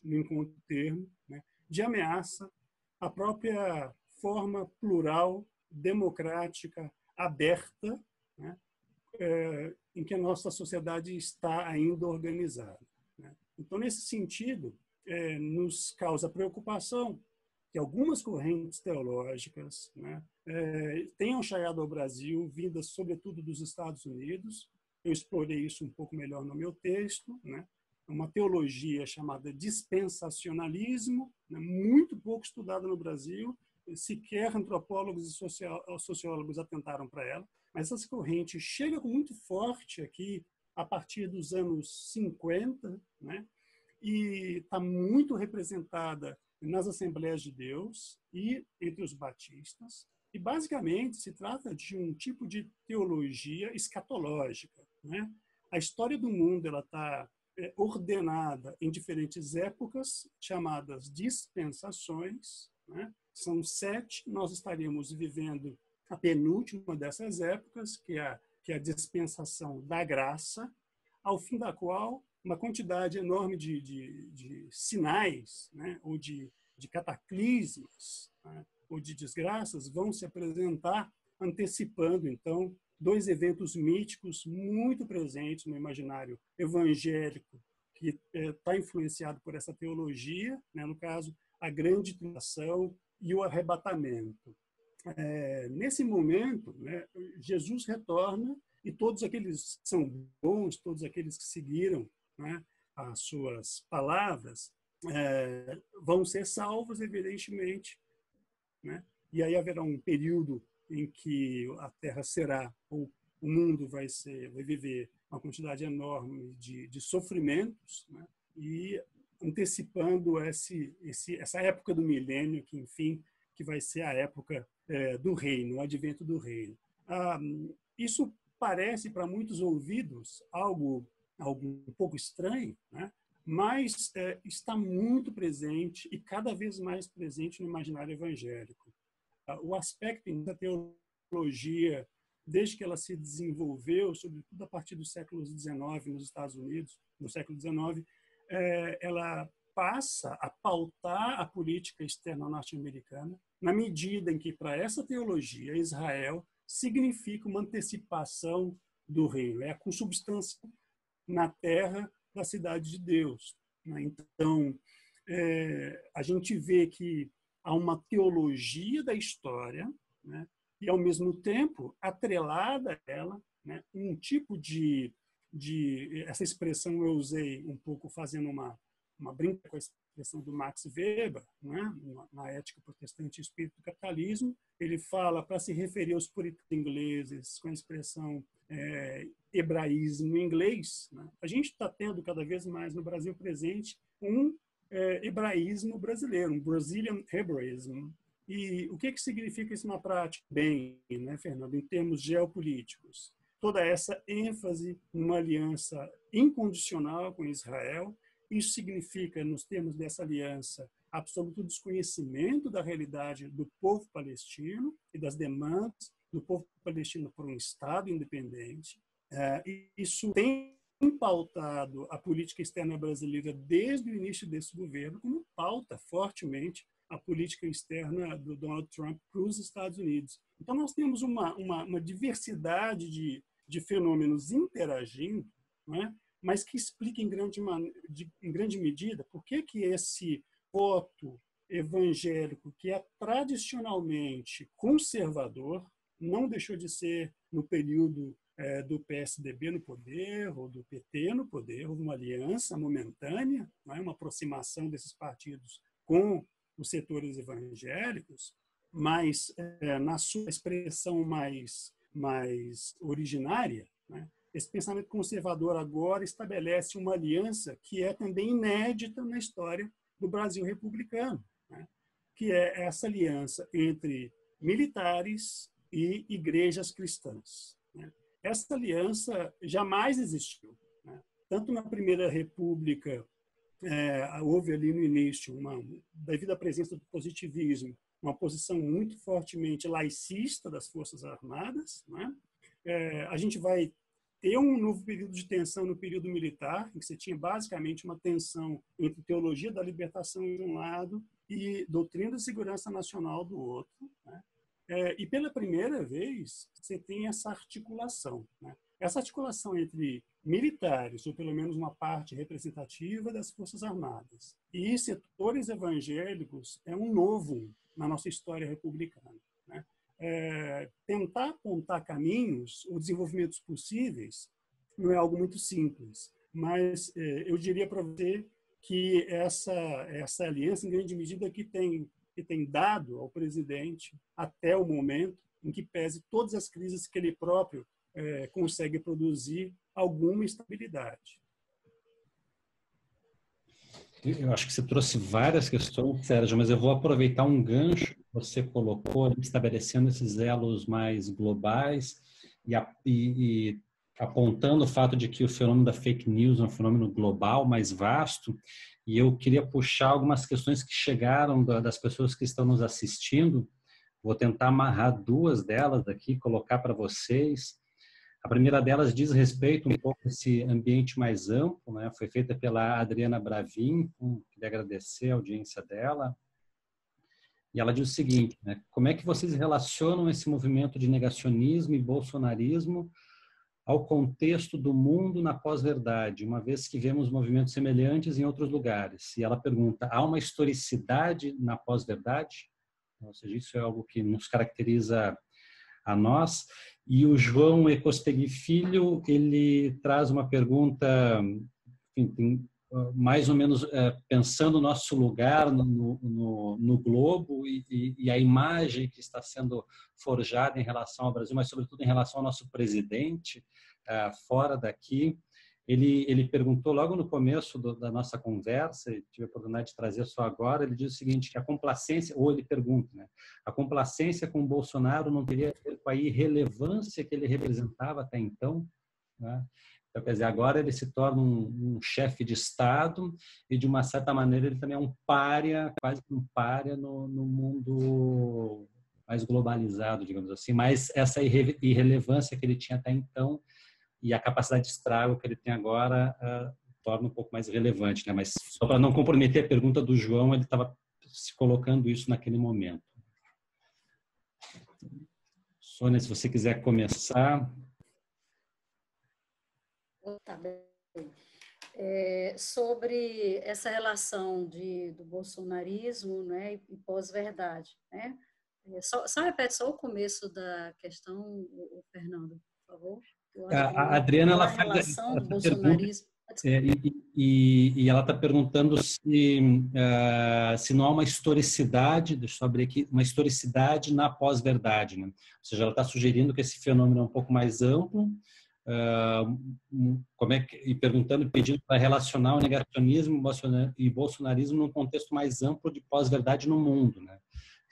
não encontro termo, né, de ameaça à própria forma plural, democrática, aberta, né, em que a nossa sociedade está ainda organizada, né? Então, nesse sentido, nos causa preocupação que algumas correntes teológicas, né, tenham chegado ao Brasil, vindas sobretudo dos Estados Unidos. Eu explorei isso um pouco melhor no meu texto, né? Uma teologia chamada dispensacionalismo, né, muito pouco estudada no Brasil, sequer antropólogos e sociólogos atentaram para ela, mas essa corrente chega com muito forte aqui a partir dos anos 50, né? E está muito representada nas Assembleias de Deus e entre os batistas. E, basicamente, se trata de um tipo de teologia escatológica, né? A história do mundo está ordenada em diferentes épocas, chamadas dispensações, né? São 7, nós estaríamos vivendo a penúltima dessas épocas, que é a dispensação da graça, ao fim da qual uma quantidade enorme de sinais, né, ou de cataclismos, né, ou de desgraças vão se apresentar, antecipando, então, 2 eventos míticos muito presentes no imaginário evangélico, que está influenciado por essa teologia, né, no caso, a grande tribulação e o arrebatamento. Nesse momento, né, Jesus retorna e todos aqueles que são bons, todos aqueles que seguiram, né, as suas palavras, vão ser salvos, evidentemente, né? E aí haverá um período em que a Terra será, ou o mundo vai viver uma quantidade enorme de sofrimentos, né? E antecipando essa época do milênio, que, enfim, que vai ser a época do reino, o advento do reino. Isso parece, para muitos ouvidos, algo um pouco estranho, né? Mas está muito presente e cada vez mais presente no imaginário evangélico. O aspecto da teologia, desde que ela se desenvolveu, sobretudo a partir do século XIX nos Estados Unidos, no século XIX, ela passa a pautar a política externa norte-americana, na medida em que, para essa teologia, Israel significa uma antecipação do reino. É a consubstância na terra da Cidade de Deus. Né? Então, a gente vê que há uma teologia da história, né? E, ao mesmo tempo, atrelada a ela, né? Um tipo essa expressão eu usei um pouco fazendo uma brinca com a expressão do Max Weber, né? Na Ética Protestante e Espírito do Capitalismo. Ele fala, para se referir aos puritanos ingleses, com a expressão hebraísmo em inglês, né? A gente está tendo cada vez mais no Brasil presente um hebraísmo brasileiro, um Brazilian Hebraism. E o que significa isso na prática? Bem, né, Fernando, em termos geopolíticos, toda essa ênfase numa aliança incondicional com Israel. Isso significa, nos termos dessa aliança, absoluto desconhecimento da realidade do povo palestino e das demandas do povo palestino por um Estado independente. Isso tem pautado a política externa brasileira desde o início desse governo, como pauta fortemente a política externa do Donald Trump para os Estados Unidos. Então, nós temos uma diversidade de fenômenos interagindo, né? Mas que explica em grande medida por que esse voto evangélico, que é tradicionalmente conservador, não deixou de ser no período do PSDB no poder ou do PT no poder. Houve uma aliança momentânea, não é? Uma aproximação desses partidos com os setores evangélicos, mas na sua expressão mais originária, né? Esse pensamento conservador agora estabelece uma aliança que é também inédita na história do Brasil republicano, né? Que é essa aliança entre militares e igrejas cristãs, né? Essa aliança jamais existiu, né? Tanto na Primeira República, houve ali no início, devido à presença do positivismo, uma posição muito fortemente laicista das Forças Armadas, né? A gente vai ter um novo período de tensão no período militar, em que você tinha basicamente uma tensão entre teologia da libertação de um lado e doutrina de segurança nacional do outro, né? E pela primeira vez você tem essa articulação, né? Essa articulação entre militares, ou pelo menos uma parte representativa das Forças Armadas, e setores evangélicos é um novo na nossa história republicana, né? Tentar apontar caminhos ou desenvolvimentos possíveis não é algo muito simples, mas eu diria para você que essa aliança, em grande medida, que tem dado ao presidente, até o momento, em que pese todas as crises que ele próprio consegue produzir, alguma estabilidade. Eu acho que você trouxe várias questões, Sérgio, mas eu vou aproveitar um gancho que você colocou, estabelecendo esses elos mais globais e apontando o fato de que o fenômeno da fake news é um fenômeno global, mais vasto, e eu queria puxar algumas questões que chegaram das pessoas que estão nos assistindo. Vou tentar amarrar duas delas aqui, colocar para vocês. A primeira delas diz respeito um pouco a esse ambiente mais amplo, né? Foi feita pela Adriana Bravin, queria agradecer a audiência dela. E ela diz o seguinte, né? Como é que vocês relacionam esse movimento de negacionismo e bolsonarismo ao contexto do mundo na pós-verdade, uma vez que vemos movimentos semelhantes em outros lugares? E ela pergunta, há uma historicidade na pós-verdade? Ou seja, isso é algo que nos caracteriza a nós. E o João Ecostegui Filho, ele traz uma pergunta, enfim, mais ou menos pensando o nosso lugar no globo e a imagem que está sendo forjada em relação ao Brasil, mas sobretudo em relação ao nosso presidente fora daqui. Ele perguntou logo no começo da nossa conversa, e tive a oportunidade de trazer só agora, ele diz o seguinte, que a complacência, ou ele pergunta, né, a complacência com o Bolsonaro não teria a ver com a irrelevância que ele representava até então, né? Então, quer dizer, agora ele se torna um chefe de Estado e, de uma certa maneira, ele também é um pária, quase um pária no mundo mais globalizado, digamos assim, mas essa irrelevância que ele tinha até então e a capacidade de estrago que ele tem agora torna um pouco mais relevante, né? Mas só para não comprometer a pergunta do João, ele estava se colocando isso naquele momento. Sônia, se você quiser começar. Tá bem. sobre essa relação do bolsonarismo, né, e pós-verdade, né? Só repete só o começo da questão, Fernando, por favor. Eu acho que A Adriana, qual ela a faz relação do essa pergunta, bolsonarismo? e ela está perguntando se não há uma historicidade, deixa eu abrir aqui, uma historicidade na pós-verdade, né? Ou seja, ela está sugerindo que esse fenômeno é um pouco mais amplo, e perguntando, pedindo para relacionar o negacionismo e bolsonarismo num contexto mais amplo de pós-verdade no mundo, né?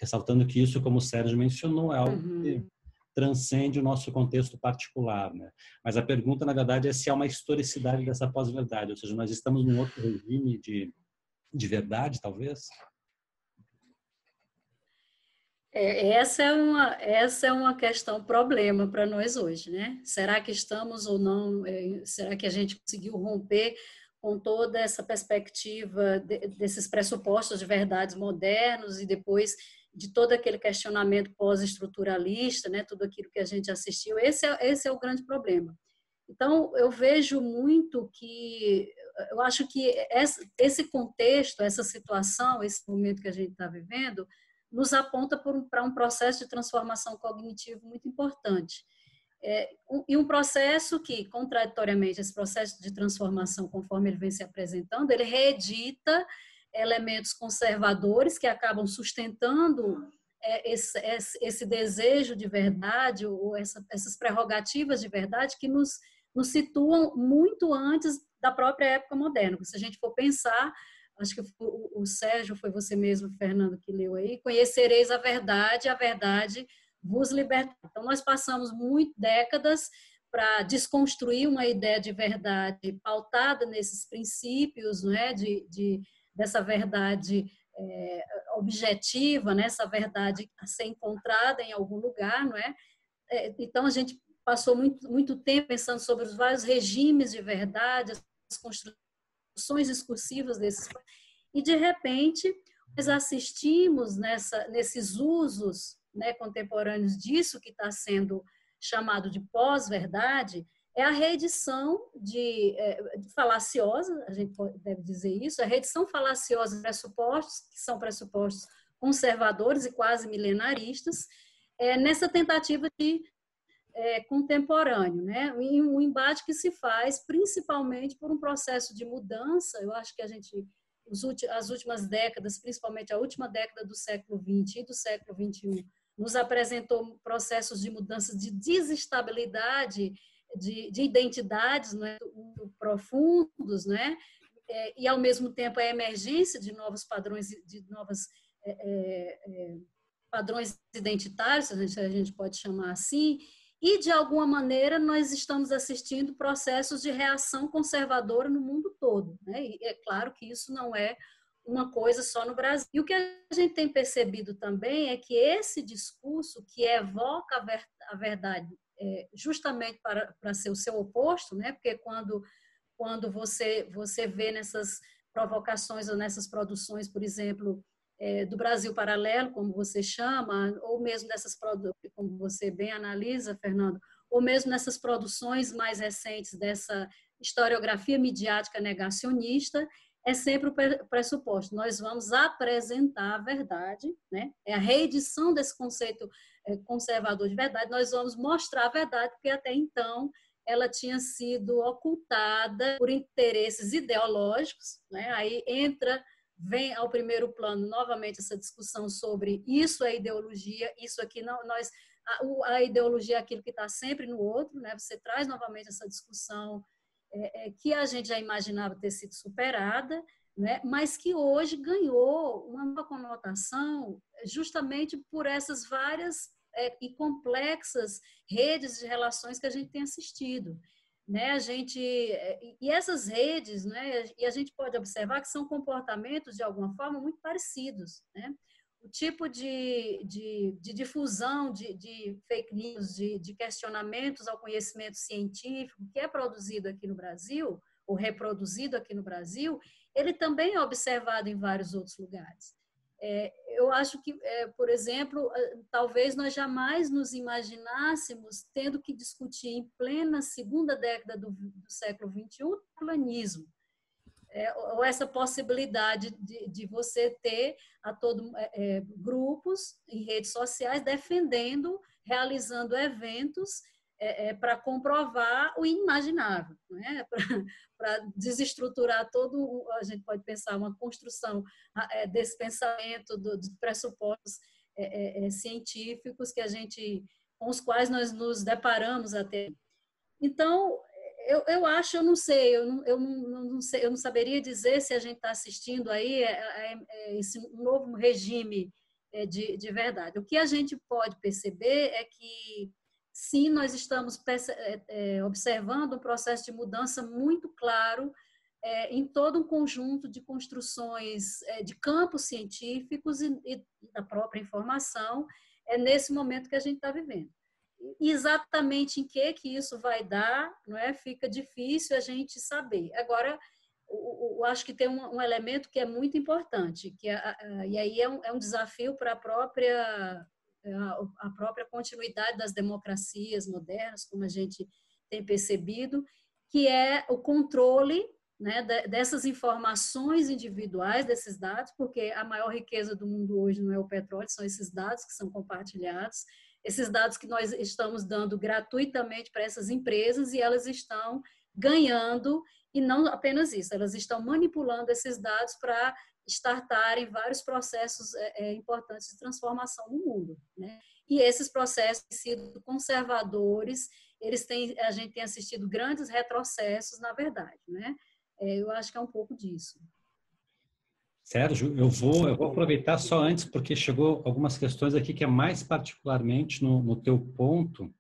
Ressaltando que isso, como o Sérgio mencionou, é algo que transcende o nosso contexto particular, né? Mas a pergunta, na verdade, é se há uma historicidade dessa pós-verdade, ou seja, nós estamos num outro regime de verdade, talvez? Essa é uma questão, problema para nós hoje, né? Será que estamos ou não? Será que a gente conseguiu romper com toda essa perspectiva desses pressupostos de verdades modernos e depois de todo aquele questionamento pós-estruturalista, né? Tudo aquilo que a gente assistiu? Esse é o grande problema. Então, eu vejo muito eu acho que esse contexto, essa situação, esse momento que a gente está vivendo, nos aponta para um processo de transformação cognitiva muito importante. E um processo que, contraditoriamente, esse processo de transformação, conforme ele vem se apresentando, ele reedita elementos conservadores que acabam sustentando esse desejo de verdade, ou essas prerrogativas de verdade que nos situam muito antes da própria época moderna. Se a gente for pensar, acho que o Sérgio, foi você mesmo, Fernando, que leu aí, conhecereis a verdade vos libertar. Então, nós passamos décadas para desconstruir uma ideia de verdade pautada nesses princípios, né, dessa verdade objetiva, né, essa verdade a ser encontrada em algum lugar, não é? Então, a gente passou muito tempo pensando sobre os vários regimes de verdade, as construções discursivas desses. E, de repente, nós assistimos nesses usos, né, contemporâneos disso que está sendo chamado de pós-verdade, é a reedição de falaciosa, a gente deve dizer isso, a reedição falaciosa de pressupostos, que são pressupostos conservadores e quase milenaristas, nessa tentativa de contemporâneo, né? E um embate que se faz principalmente por um processo de mudança. Eu acho que as últimas décadas, principalmente a última década do século XX e do século XXI, nos apresentou processos de mudança de desestabilidade de identidades, né, muito profundos, né? E ao mesmo tempo a emergência de novos padrões, de novas padrões identitários, a gente pode chamar assim. E, de alguma maneira, nós estamos assistindo processos de reação conservadora no mundo todo, né? E é claro que isso não é uma coisa só no Brasil. E o que a gente tem percebido também é que esse discurso que evoca a verdade justamente para ser o seu oposto, né? Porque quando você vê nessas provocações ou nessas produções, por exemplo, do Brasil Paralelo, como você chama, ou mesmo nessas produções, como você bem analisa, Fernando, ou mesmo nessas produções mais recentes dessa historiografia midiática negacionista, é sempre o pressuposto. Nós vamos apresentar a verdade, né? É a reedição desse conceito conservador de verdade, nós vamos mostrar a verdade, porque até então ela tinha sido ocultada por interesses ideológicos, né? Aí vem ao primeiro plano novamente essa discussão sobre isso é ideologia, isso aqui não, a ideologia é aquilo que está sempre no outro, né? Você traz novamente essa discussão que a gente já imaginava ter sido superada, né? Mas que hoje ganhou uma nova conotação justamente por essas várias e complexas redes de relações que a gente tem assistido. Né, e essas redes, né, e a gente pode observar que são comportamentos, de alguma forma, muito parecidos. Né? O tipo de difusão de fake news, de questionamentos ao conhecimento científico que é produzido aqui no Brasil, ou reproduzido aqui no Brasil, ele também é observado em vários outros lugares. Eu acho que, por exemplo, talvez nós jamais nos imaginássemos tendo que discutir em plena segunda década do século XXI o planismo. ou essa possibilidade de você ter grupos em redes sociais defendendo, realizando eventos para comprovar o inimaginável, né? Para desestruturar todo, a gente pode pensar uma construção desse pensamento, dos pressupostos científicos com os quais nós nos deparamos até. Então, eu acho, eu não sei, eu não saberia dizer se a gente está assistindo aí esse novo regime de verdade. O que a gente pode perceber é que, sim, nós estamos observando um processo de mudança muito claro em todo um conjunto de construções de campos científicos e da própria informação, nesse momento que a gente está vivendo. Exatamente em que isso vai dar, não é? Fica difícil a gente saber. Agora, eu acho que tem um elemento que é muito importante, e aí é um desafio para a própria continuidade das democracias modernas, como a gente tem percebido, que é o controle, né, dessas informações individuais, desses dados, porque a maior riqueza do mundo hoje não é o petróleo, são esses dados que são compartilhados, esses dados que nós estamos dando gratuitamente para essas empresas, e elas estão ganhando, e não apenas isso, elas estão manipulando esses dados para startarem vários processos importantes de transformação no mundo, né? E esses processos têm sido conservadores, a gente tem assistido grandes retrocessos, na verdade, né? Eu acho que é um pouco disso. Sérgio, eu vou aproveitar só antes, porque chegou algumas questões aqui que é mais particularmente no teu ponto.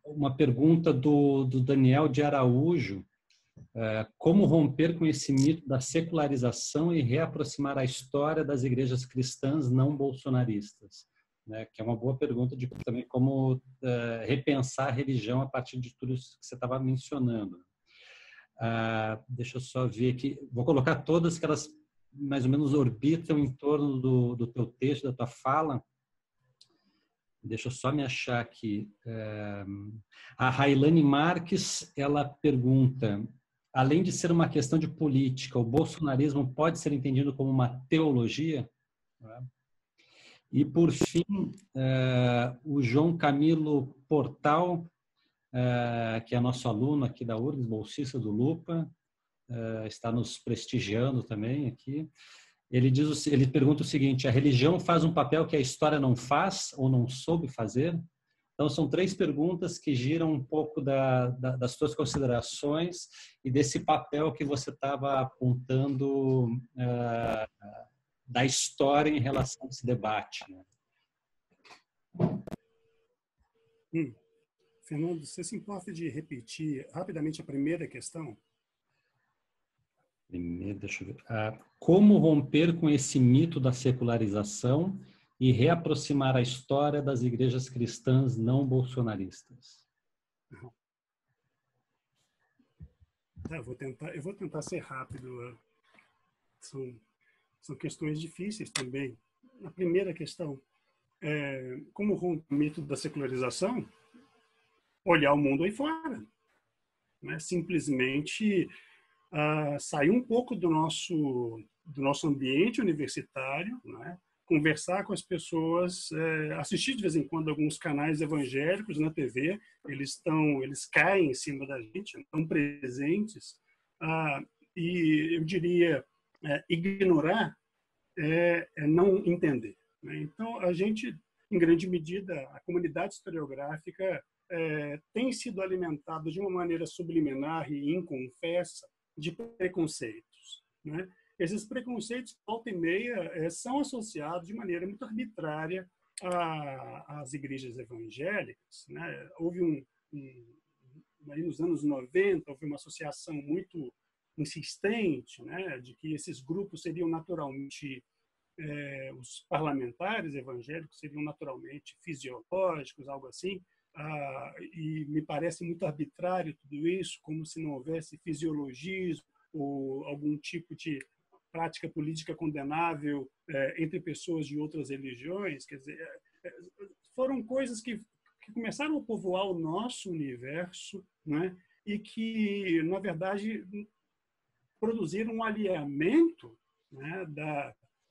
Uma pergunta do Daniel de Araújo, como romper com esse mito da secularização e reaproximar a história das igrejas cristãs não bolsonaristas? Né, que é uma boa pergunta de também como repensar a religião a partir de tudo isso que você estava mencionando. Deixa eu só ver aqui, vou colocar todas que elas mais ou menos orbitam em torno do teu texto, da tua fala. Deixa eu só me achar aqui. A Railane Marques, ela pergunta, além de ser uma questão de política, o bolsonarismo pode ser entendido como uma teologia? E, por fim, o João Camilo Portal, que é nosso aluno aqui da URGS, bolsista do Lupa, está nos prestigiando também aqui. Ele pergunta o seguinte: a religião faz um papel que a história não faz ou não soube fazer? Então, são 3 perguntas que giram um pouco das suas considerações e desse papel que você estava apontando da história em relação a esse debate, né? Fernando, você se importa de repetir rapidamente a primeira questão? Primeiro, deixa eu ver. Como romper com esse mito da secularização e reaproximar a história das igrejas cristãs não bolsonaristas? Eu vou tentar ser rápido. São questões difíceis também. A primeira questão é como romper o mito da secularização? Olhar o mundo aí fora, né? Simplesmente sair um pouco do nosso ambiente universitário, né? Conversar com as pessoas, assistir de vez em quando alguns canais evangélicos na TV, eles caem em cima da gente, estão presentes, e eu diria, ignorar não entender, né? Então, a gente, em grande medida, a comunidade historiográfica tem sido alimentada de uma maneira subliminar e inconfessa de preconceitos, né? Esses preconceitos, volta e meia, são associados de maneira muito arbitrária às igrejas evangélicas, né? Houve aí nos anos 90, houve uma associação muito insistente, né, de que esses grupos seriam naturalmente, os parlamentares evangélicos seriam naturalmente fisiológicos, algo assim, e me parece muito arbitrário tudo isso, como se não houvesse fisiologismo ou algum tipo de prática política condenável entre pessoas de outras religiões. Quer dizer, foram coisas que começaram a povoar o nosso universo, né? e que, na verdade, produziram um alinhamento, né,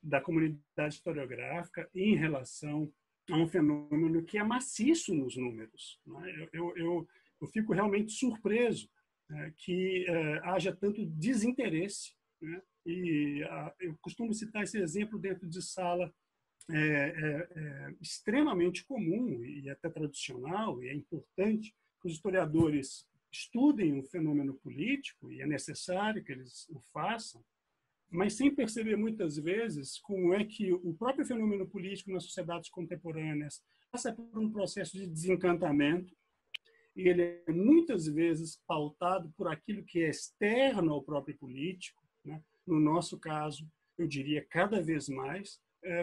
da comunidade historiográfica em relação a um fenômeno que é maciço nos números, né? Eu fico realmente surpreso, né, que haja tanto desinteresse, né? E eu costumo citar esse exemplo dentro de sala extremamente comum e até tradicional, e é importante que os historiadores estudem o fenômeno político, e é necessário que eles o façam, mas sem perceber muitas vezes como é que o próprio fenômeno político nas sociedades contemporâneas passa por um processo de desencantamento, e ele é muitas vezes pautado por aquilo que é externo ao próprio político, né? No nosso caso, eu diria cada vez mais,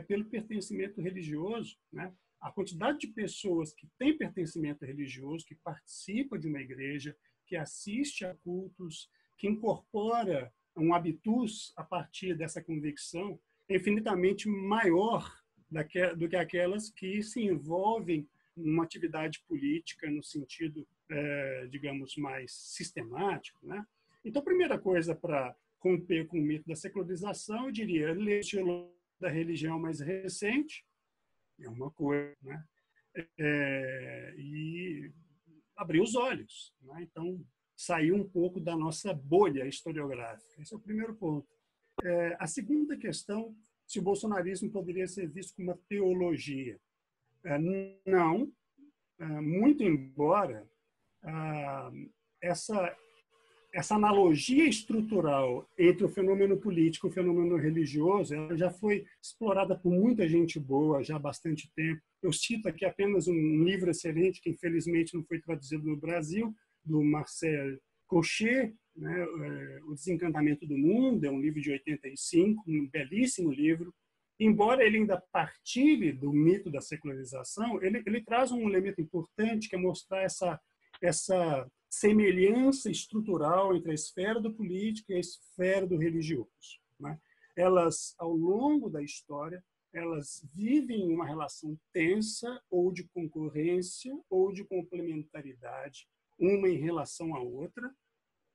pelo pertencimento religioso, né? A quantidade de pessoas que têm pertencimento religioso, que participa de uma igreja, que assiste a cultos, que incorpora um habitus a partir dessa convicção, é infinitamente maior do que aquelas que se envolvem numa atividade política no sentido, digamos, mais sistemático, né? Então, a primeira coisa para romper com o mito da secularização, eu diria, ler da religião mais recente, é uma coisa, né? E abrir os olhos, né? Então, sair um pouco da nossa bolha historiográfica. Esse é o primeiro ponto. A segunda questão, se o bolsonarismo poderia ser visto como uma teologia. Não, muito embora essa analogia estrutural entre o fenômeno político e o fenômeno religioso, ela já foi explorada por muita gente boa já há bastante tempo. Eu cito aqui apenas um livro excelente que infelizmente não foi traduzido no Brasil, do Marcel Cauchet, né? O Desencantamento do Mundo, é um livro de 85, um belíssimo livro. Embora ele ainda partilhe do mito da secularização, ele traz um elemento importante que é mostrar essa semelhança estrutural entre a esfera do político e a esfera do religioso, né? Elas, ao longo da história, elas vivem uma relação tensa ou de concorrência ou de complementaridade, uma em relação à outra.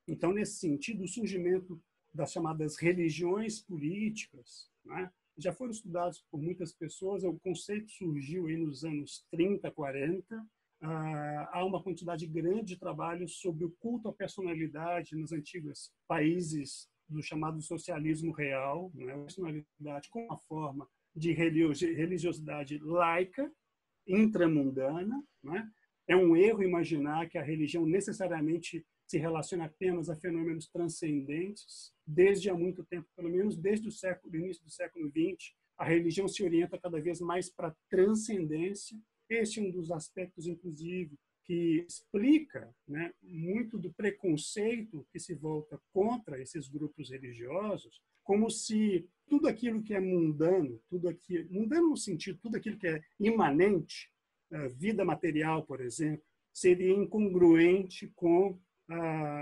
Então, nesse sentido, o surgimento das chamadas religiões políticas, né, já foram estudados por muitas pessoas. O conceito surgiu aí nos anos 30, 40. Há uma quantidade grande de trabalhos sobre o culto à personalidade nos antigos países do chamado socialismo real, né? A personalidade como uma forma de religiosidade laica, intramundana, né? É um erro imaginar que a religião necessariamente se relaciona apenas a fenômenos transcendentes. Desde há muito tempo, pelo menos desde o início do século XX, a religião se orienta cada vez mais para a transcendência. Este é um dos aspectos, inclusive, que explica, né, muito do preconceito que se volta contra esses grupos religiosos, como se tudo aquilo que é mundano, mundano no sentido, tudo aquilo que é imanente, vida material, por exemplo, seria incongruente com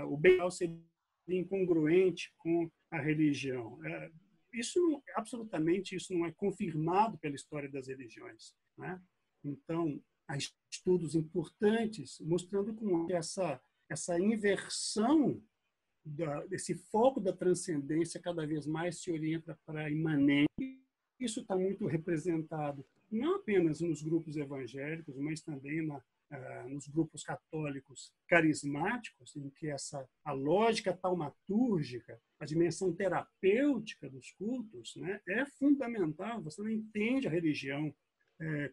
o bem, seria incongruente com a religião. Absolutamente isso não é confirmado pela história das religiões, né? Então, há estudos importantes mostrando como essa inversão desse foco da transcendência cada vez mais se orienta para a imanência. Isso está muito representado não apenas nos grupos evangélicos, mas também nos grupos católicos carismáticos, em que a lógica taumatúrgica, a dimensão terapêutica dos cultos, né, é fundamental. Você não entende a religião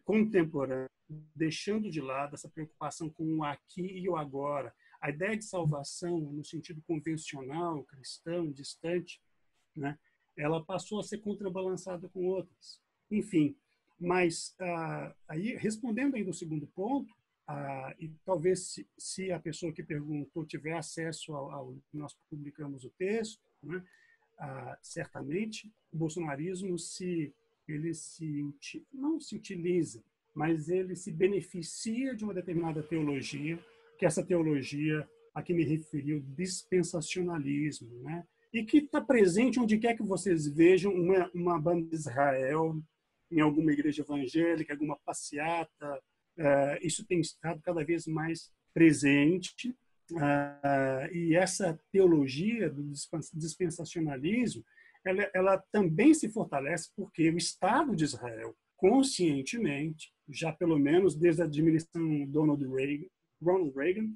contemporânea deixando de lado essa preocupação com o aqui e o agora. A ideia de salvação, no sentido convencional, cristão, distante, né, ela passou a ser contrabalançada com outras. Enfim, mas aí, respondendo ainda o segundo ponto, e talvez se a pessoa que perguntou tiver acesso ao nós publicamos o texto, né, certamente o bolsonarismo não se utiliza, mas ele se beneficia de uma determinada teologia, que essa teologia a que me referi, o dispensacionalismo, né? E que está presente onde quer que vocês vejam uma banda de Israel, em alguma igreja evangélica, alguma passeata. Isso tem estado cada vez mais presente, E essa teologia do dispensacionalismo, ela também se fortalece porque o Estado de Israel, conscientemente, já pelo menos desde a administração Ronald Reagan,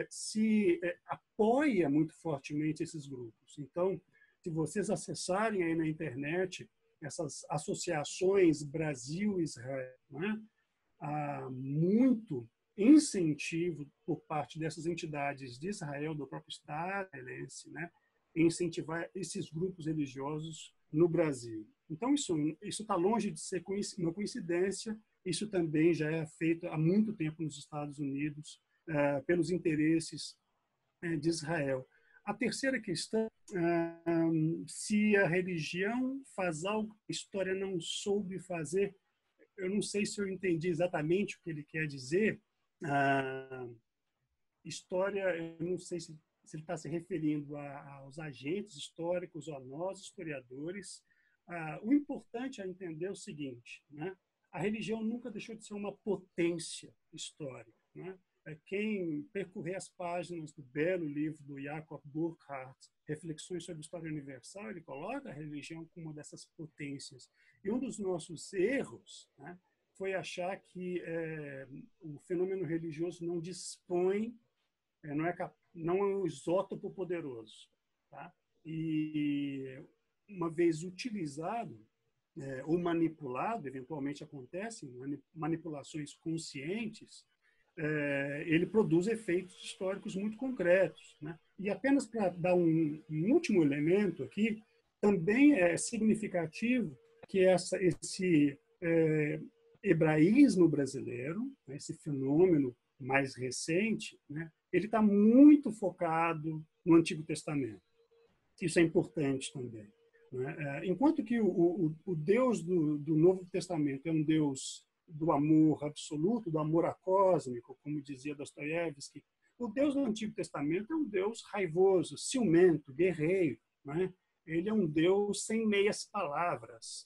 se apoia muito fortemente esses grupos. Então, se vocês acessarem aí na internet essas associações Brasil-Israel, né, há muito incentivo por parte dessas entidades de Israel, do próprio Estado israelense, né, em incentivar esses grupos religiosos no Brasil. Então, isso está longe de ser uma coincidência, isso também já é feito há muito tempo nos Estados Unidos, pelos interesses de Israel. A terceira questão, se a religião faz algo que a história não soube fazer, eu não sei se eu entendi exatamente o que ele quer dizer. História, eu não sei se ele está se referindo aos agentes históricos ou a nós, historiadores. O importante é entender o seguinte, né? A religião nunca deixou de ser uma potência histórica, né? Quem percorrer as páginas do belo livro do Jacob Burckhardt, Reflexões sobre a História Universal, ele coloca a religião como uma dessas potências. E um dos nossos erros, né, foi achar que o fenômeno religioso não dispõe, não é um isótopo poderoso. Tá? E uma vez utilizado ou manipulado, eventualmente acontecem manipulações conscientes, ele produz efeitos históricos muito concretos, né? E apenas para dar um último elemento aqui, também é significativo que esse hebraísmo brasileiro, né, esse fenômeno mais recente, né, ele está muito focado no Antigo Testamento. Isso é importante também, né? Enquanto que o Deus do Novo Testamento é um Deus do amor absoluto, do amor acósmico, como dizia Dostoiévski, o Deus do Antigo Testamento é um Deus raivoso, ciumento, guerreiro, né? Ele é um Deus sem meias palavras.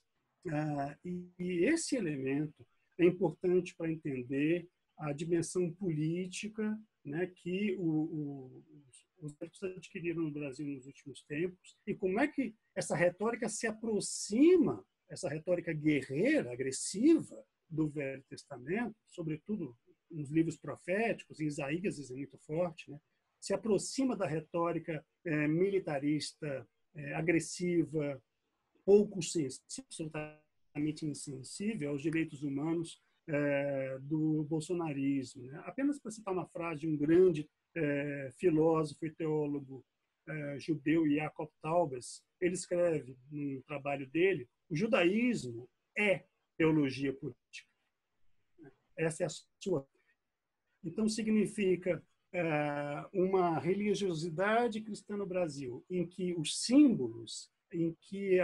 E esse elemento é importante para entender a dimensão política, né, que os grupos adquiriram no Brasil nos últimos tempos, e como é que essa retórica se aproxima, essa retórica guerreira, agressiva, do Velho Testamento, sobretudo nos livros proféticos, em Isaías é muito forte, né? Se aproxima da retórica militarista, agressiva, pouco sensível, absolutamente insensível aos direitos humanos do bolsonarismo, né? Apenas para citar uma frase de um grande filósofo e teólogo judeu, Jacob Taubes, ele escreve no trabalho dele: o judaísmo é teologia política. Essa é a sua. Então, significa uma religiosidade cristã no Brasil, em que os símbolos, em que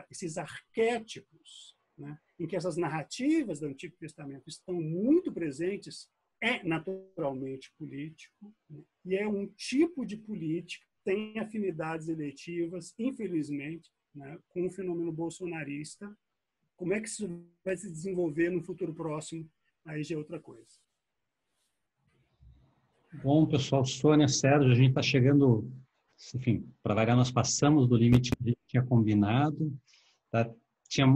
esses arquétipos, né, em que essas narrativas do Antigo Testamento estão muito presentes, é naturalmente político, né, e é um tipo de política que tem afinidades eletivas, infelizmente, né, com o fenômeno bolsonarista. Como é que isso vai se desenvolver no futuro próximo? Aí já é outra coisa. Bom, pessoal, Sônia, Sérgio, a gente está chegando, enfim, para variar, nós passamos do limite que a gente tinha combinado. Tá? Tinha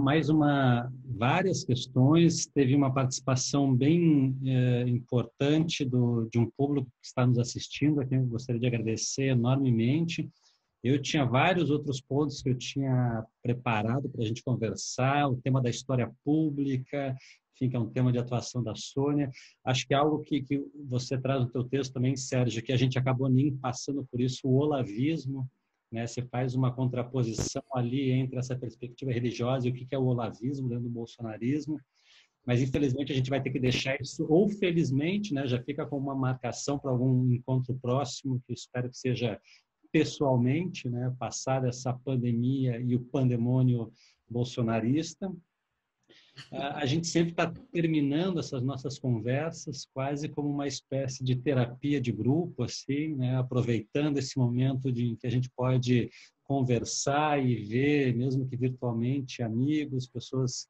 várias questões, teve uma participação bem importante de um público que está nos assistindo, a quem eu gostaria de agradecer enormemente. Eu tinha vários outros pontos que eu tinha preparado para a gente conversar, o tema da história pública, enfim, que é um tema de atuação da Sônia. Acho que é algo que você traz no teu texto também, Sérgio, que a gente acabou nem passando por isso, o olavismo, né? Você faz uma contraposição ali entre essa perspectiva religiosa e o que é o olavismo dentro do bolsonarismo. Mas, infelizmente, a gente vai ter que deixar isso, ou felizmente, né, já fica com uma marcação para algum encontro próximo, que eu espero que seja pessoalmente, né, passar essa pandemia e o pandemônio bolsonarista. A gente sempre está terminando essas nossas conversas quase como uma espécie de terapia de grupo, assim, né, aproveitando esse momento em que a gente pode conversar e ver, mesmo que virtualmente, amigos, pessoas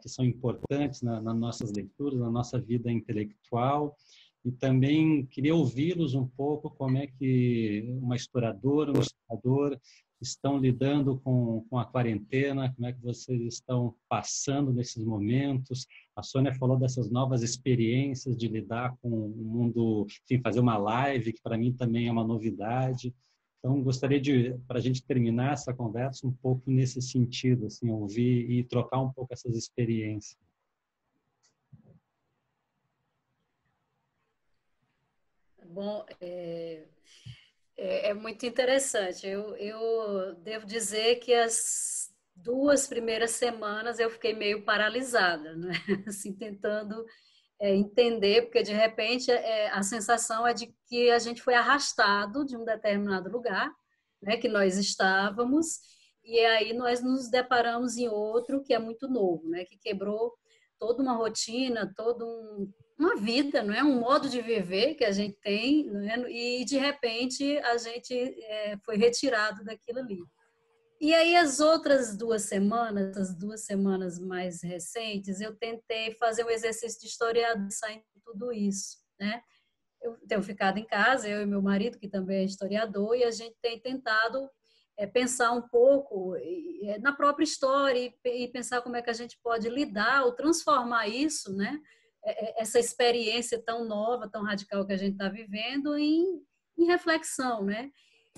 que são importantes nas nossas leituras, na nossa vida intelectual. e também queria ouvi-los um pouco como é que uma historiadora, um historiador estão lidando com a quarentena, como é que vocês estão passando nesses momentos. A Sônia falou dessas novas experiências de lidar com o mundo, enfim, fazer uma live, que para mim também é uma novidade. Então, gostaria de, para a gente terminar essa conversa, um pouco nesse sentido, assim, ouvir e trocar um pouco essas experiências. Bom, é muito interessante. Eu devo dizer que as 2 primeiras semanas eu fiquei meio paralisada, né? Assim, tentando entender, porque de repente a sensação é de que a gente foi arrastado de um determinado lugar, né, que nós estávamos, e aí nós nos deparamos em outro que é muito novo, né, que quebrou toda uma rotina, uma vida, não é, um modo de viver que a gente tem, não é? E de repente a gente foi retirado daquilo ali. E aí, as outras 2 semanas, as 2 semanas mais recentes, eu tentei fazer um exercício de historiador saindo de tudo isso, né? Eu tenho ficado em casa, eu e meu marido, que também é historiador, e a gente tem tentado pensar um pouco na própria história e pensar como é que a gente pode lidar ou transformar isso, né? Essa experiência tão nova, tão radical que a gente está vivendo em reflexão, né?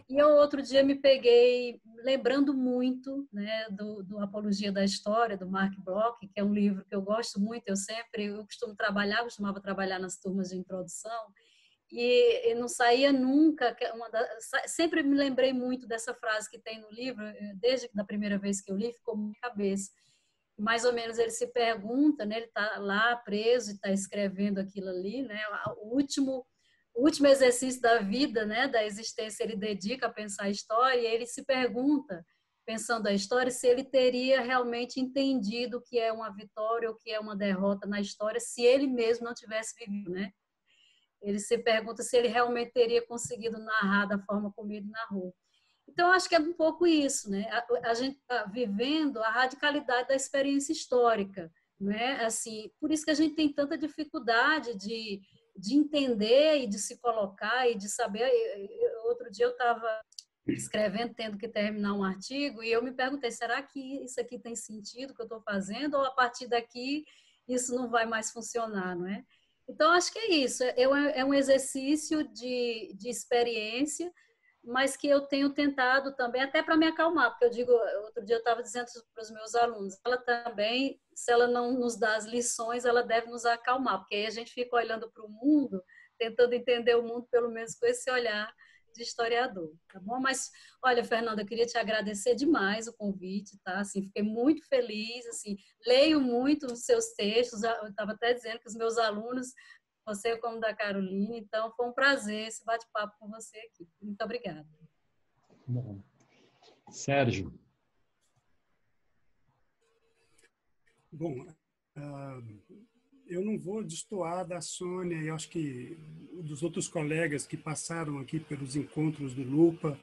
E eu outro dia me peguei lembrando muito, né, do Apologia da História, do Mark Bloch, que é um livro que eu gosto muito, eu costumava trabalhar nas turmas de introdução, e não saía nunca, sempre me lembrei muito dessa frase que tem no livro, desde a primeira vez que eu li, ficou na minha cabeça. Mais ou menos ele se pergunta, né, ele está lá preso e está escrevendo aquilo ali, né, o último exercício da vida, né, da existência, ele dedica a pensar a história, e ele se pergunta, pensando a história, se ele teria realmente entendido o que é uma vitória ou o que é uma derrota na história, se ele mesmo não tivesse vivido, né? Ele se pergunta se ele realmente teria conseguido narrar da forma como ele narrou. Então, acho que é um pouco isso, né? A gente está vivendo a radicalidade da experiência histórica, né? Assim, por isso que a gente tem tanta dificuldade de entender e de se colocar e de saber. Outro dia eu estava escrevendo, tendo que terminar um artigo, e eu me perguntei, será que isso aqui tem sentido que eu estou fazendo, ou a partir daqui isso não vai mais funcionar, não é? Então, acho que é isso, é um exercício de experiência, mas que eu tenho tentado também, até para me acalmar, porque eu digo, outro dia eu estava dizendo para os meus alunos, ela também, se ela não nos dá as lições, ela deve nos acalmar, porque aí a gente fica olhando para o mundo, tentando entender o mundo, pelo menos com esse olhar de historiador, tá bom? Mas, olha, Fernanda, eu queria te agradecer demais o convite, tá? Assim, fiquei muito feliz, assim, leio muito os seus textos, eu estava até dizendo que os meus alunos, você como da Caroline, então foi um prazer esse bate-papo com você aqui. Muito obrigada. Bom. Sérgio. Bom, eu não vou destoar da Sônia, e acho que dos outros colegas que passaram aqui pelos encontros do Lupa,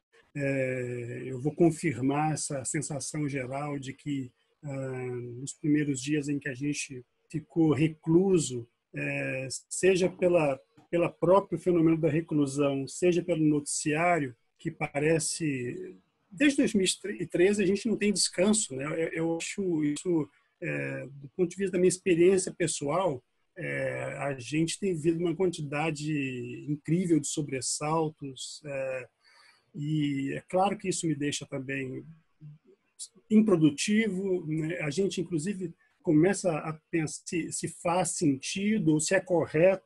eu vou confirmar essa sensação geral de que nos primeiros dias em que a gente ficou recluso, seja pela próprio fenômeno da reclusão, seja pelo noticiário, que parece... Desde 2013 a gente não tem descanso, né? Eu acho isso... do ponto de vista da minha experiência pessoal, a gente tem vivido uma quantidade incrível de sobressaltos, e é claro que isso me deixa também improdutivo, né? A gente, inclusive, começa a pensar se faz sentido ou se é correto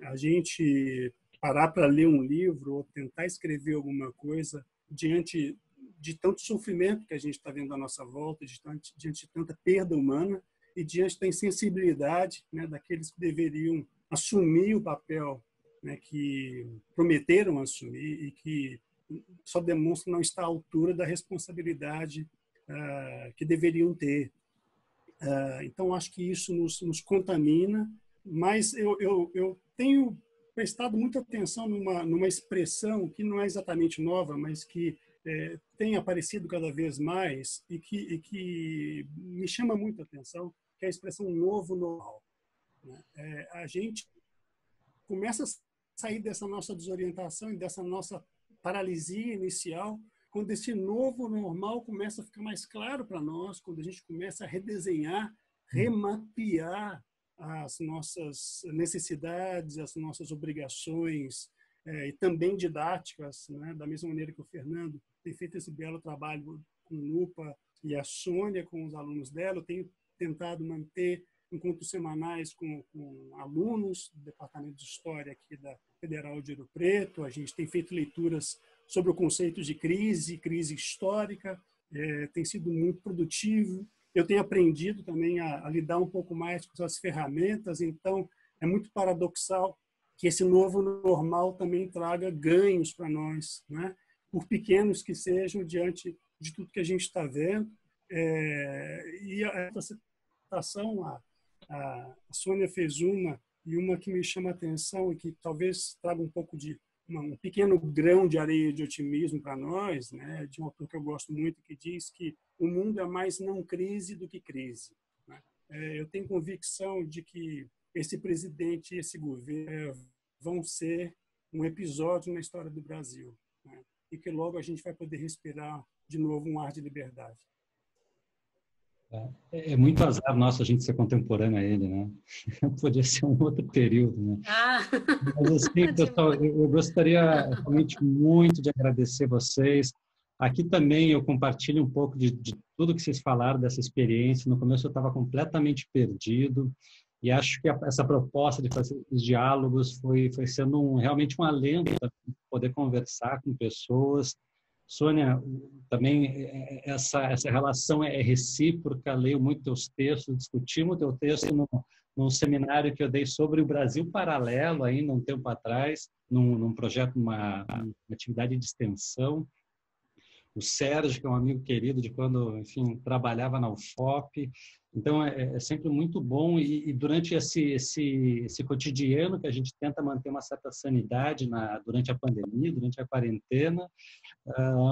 a gente parar para ler um livro ou tentar escrever alguma coisa diante de tanto sofrimento que a gente está vendo à nossa volta, diante de tanta perda humana e diante da insensibilidade, né, daqueles que deveriam assumir o papel, né, que prometeram assumir e que só demonstram não estar à altura da responsabilidade que deveriam ter. Então, acho que isso nos contamina, mas eu tenho prestado muita atenção numa expressão que não é exatamente nova, mas que tem aparecido cada vez mais e que me chama muito a atenção, que é a expressão novo normal. A gente começa a sair dessa nossa desorientação e dessa nossa paralisia inicial, quando esse novo normal começa a ficar mais claro para nós, quando a gente começa a redesenhar, remapear as nossas necessidades, as nossas obrigações, e também didáticas, né? Da mesma maneira que o Fernando tem feito esse belo trabalho com o Lupa e a Sônia com os alunos dela. Eu tenho tentado manter encontros semanais com alunos do Departamento de História aqui da Federal de Ouro Preto. A gente tem feito leituras sobre o conceito de crise histórica. Tem sido muito produtivo. Eu tenho aprendido também a lidar um pouco mais com as ferramentas, então é muito paradoxal que esse novo normal também traga ganhos para nós, né? Por pequenos que sejam, diante de tudo que a gente está vendo. E essa citação, a Sônia fez uma, e uma que me chama a atenção e que talvez traga um pouco de um pequeno grão de areia de otimismo para nós, né? De um autor que eu gosto muito, que diz que o mundo é mais não crise do que crise, né? Eu tenho convicção de que esse presidente e esse governo vão ser um episódio na história do Brasil, né? E que logo a gente vai poder respirar de novo um ar de liberdade. É muito azar nosso a gente ser contemporâneo a ele, né? Podia ser um outro período, né? Mas assim, pessoal, eu gostaria realmente muito de agradecer vocês. Aqui também eu compartilho um pouco de tudo que vocês falaram dessa experiência. No começo eu estava completamente perdido e acho que essa proposta de fazer os diálogos foi sendo realmente um alento para poder conversar com pessoas. Sônia, também essa relação é recíproca. Leio muito teus textos, discutimos teu texto num seminário que eu dei sobre o Brasil Paralelo, ainda um tempo atrás, num projeto, uma atividade de extensão. O Sérgio, que é um amigo querido de quando, enfim, trabalhava na UFOP. Então, é sempre muito bom. E durante esse cotidiano que a gente tenta manter uma certa sanidade durante a pandemia, durante a quarentena,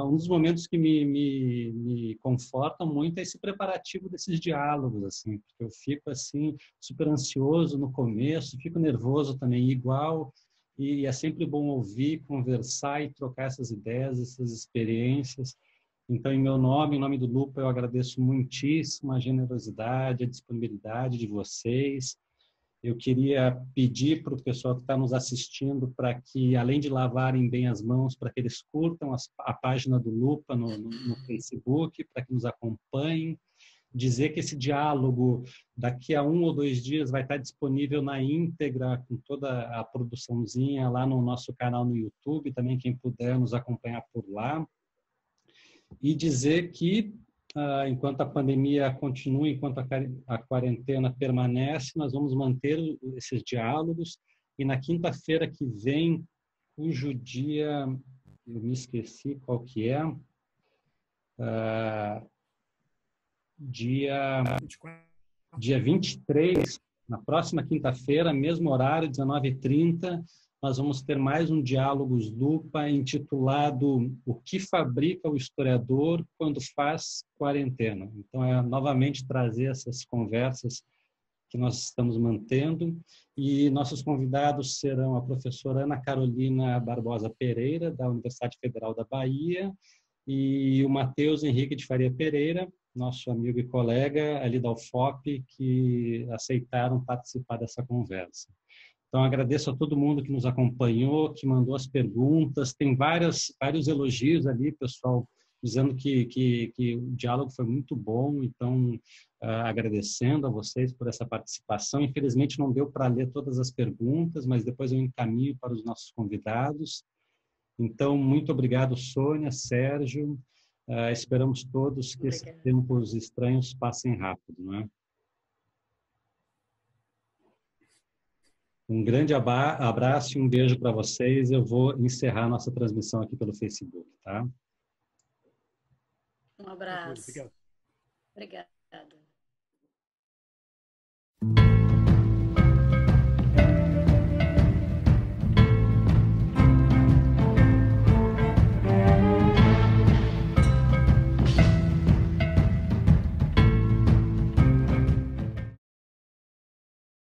um dos momentos que me confortam muito é esse preparativo desses diálogos, assim, porque eu fico assim super ansioso no começo, fico nervoso também igual, e é sempre bom ouvir, conversar e trocar essas ideias, essas experiências. Então, em meu nome, em nome do Lupa, eu agradeço muitíssimo a generosidade, a disponibilidade de vocês. Eu queria pedir para o pessoal que está nos assistindo para que, além de lavarem bem as mãos, para que eles curtam a página do Lupa no Facebook, para que nos acompanhem. Dizer que esse diálogo, daqui a 1 ou 2 dias, vai estar disponível na íntegra, com toda a produçãozinha lá no nosso canal no YouTube, também quem puder nos acompanhar por lá. E dizer que, enquanto a pandemia continua, enquanto a quarentena permanece, nós vamos manter esses diálogos. E na quinta-feira que vem, cujo dia, eu me esqueci qual que é, dia 23, na próxima quinta-feira, mesmo horário, 19h30, nós vamos ter mais um Diálogos Lupa intitulado O que fabrica o historiador quando faz quarentena. Então, é novamente trazer essas conversas que nós estamos mantendo. E nossos convidados serão a professora Ana Carolina Barbosa Pereira, da Universidade Federal da Bahia, e o Matheus Henrique de Faria Pereira, nosso amigo e colega ali da UFOP, que aceitaram participar dessa conversa. Então, agradeço a todo mundo que nos acompanhou, que mandou as perguntas. Tem vários elogios ali, pessoal, dizendo que o diálogo foi muito bom. Então, agradecendo a vocês por essa participação. Infelizmente, não deu para ler todas as perguntas, mas depois eu encaminho para os nossos convidados. Então, muito obrigado, Sônia, Sérgio. Esperamos todos que esses tempos estranhos passem rápido, não é? Um grande abraço e um beijo para vocês. Eu vou encerrar nossa transmissão aqui pelo Facebook, tá? Um abraço. Obrigado. Obrigada.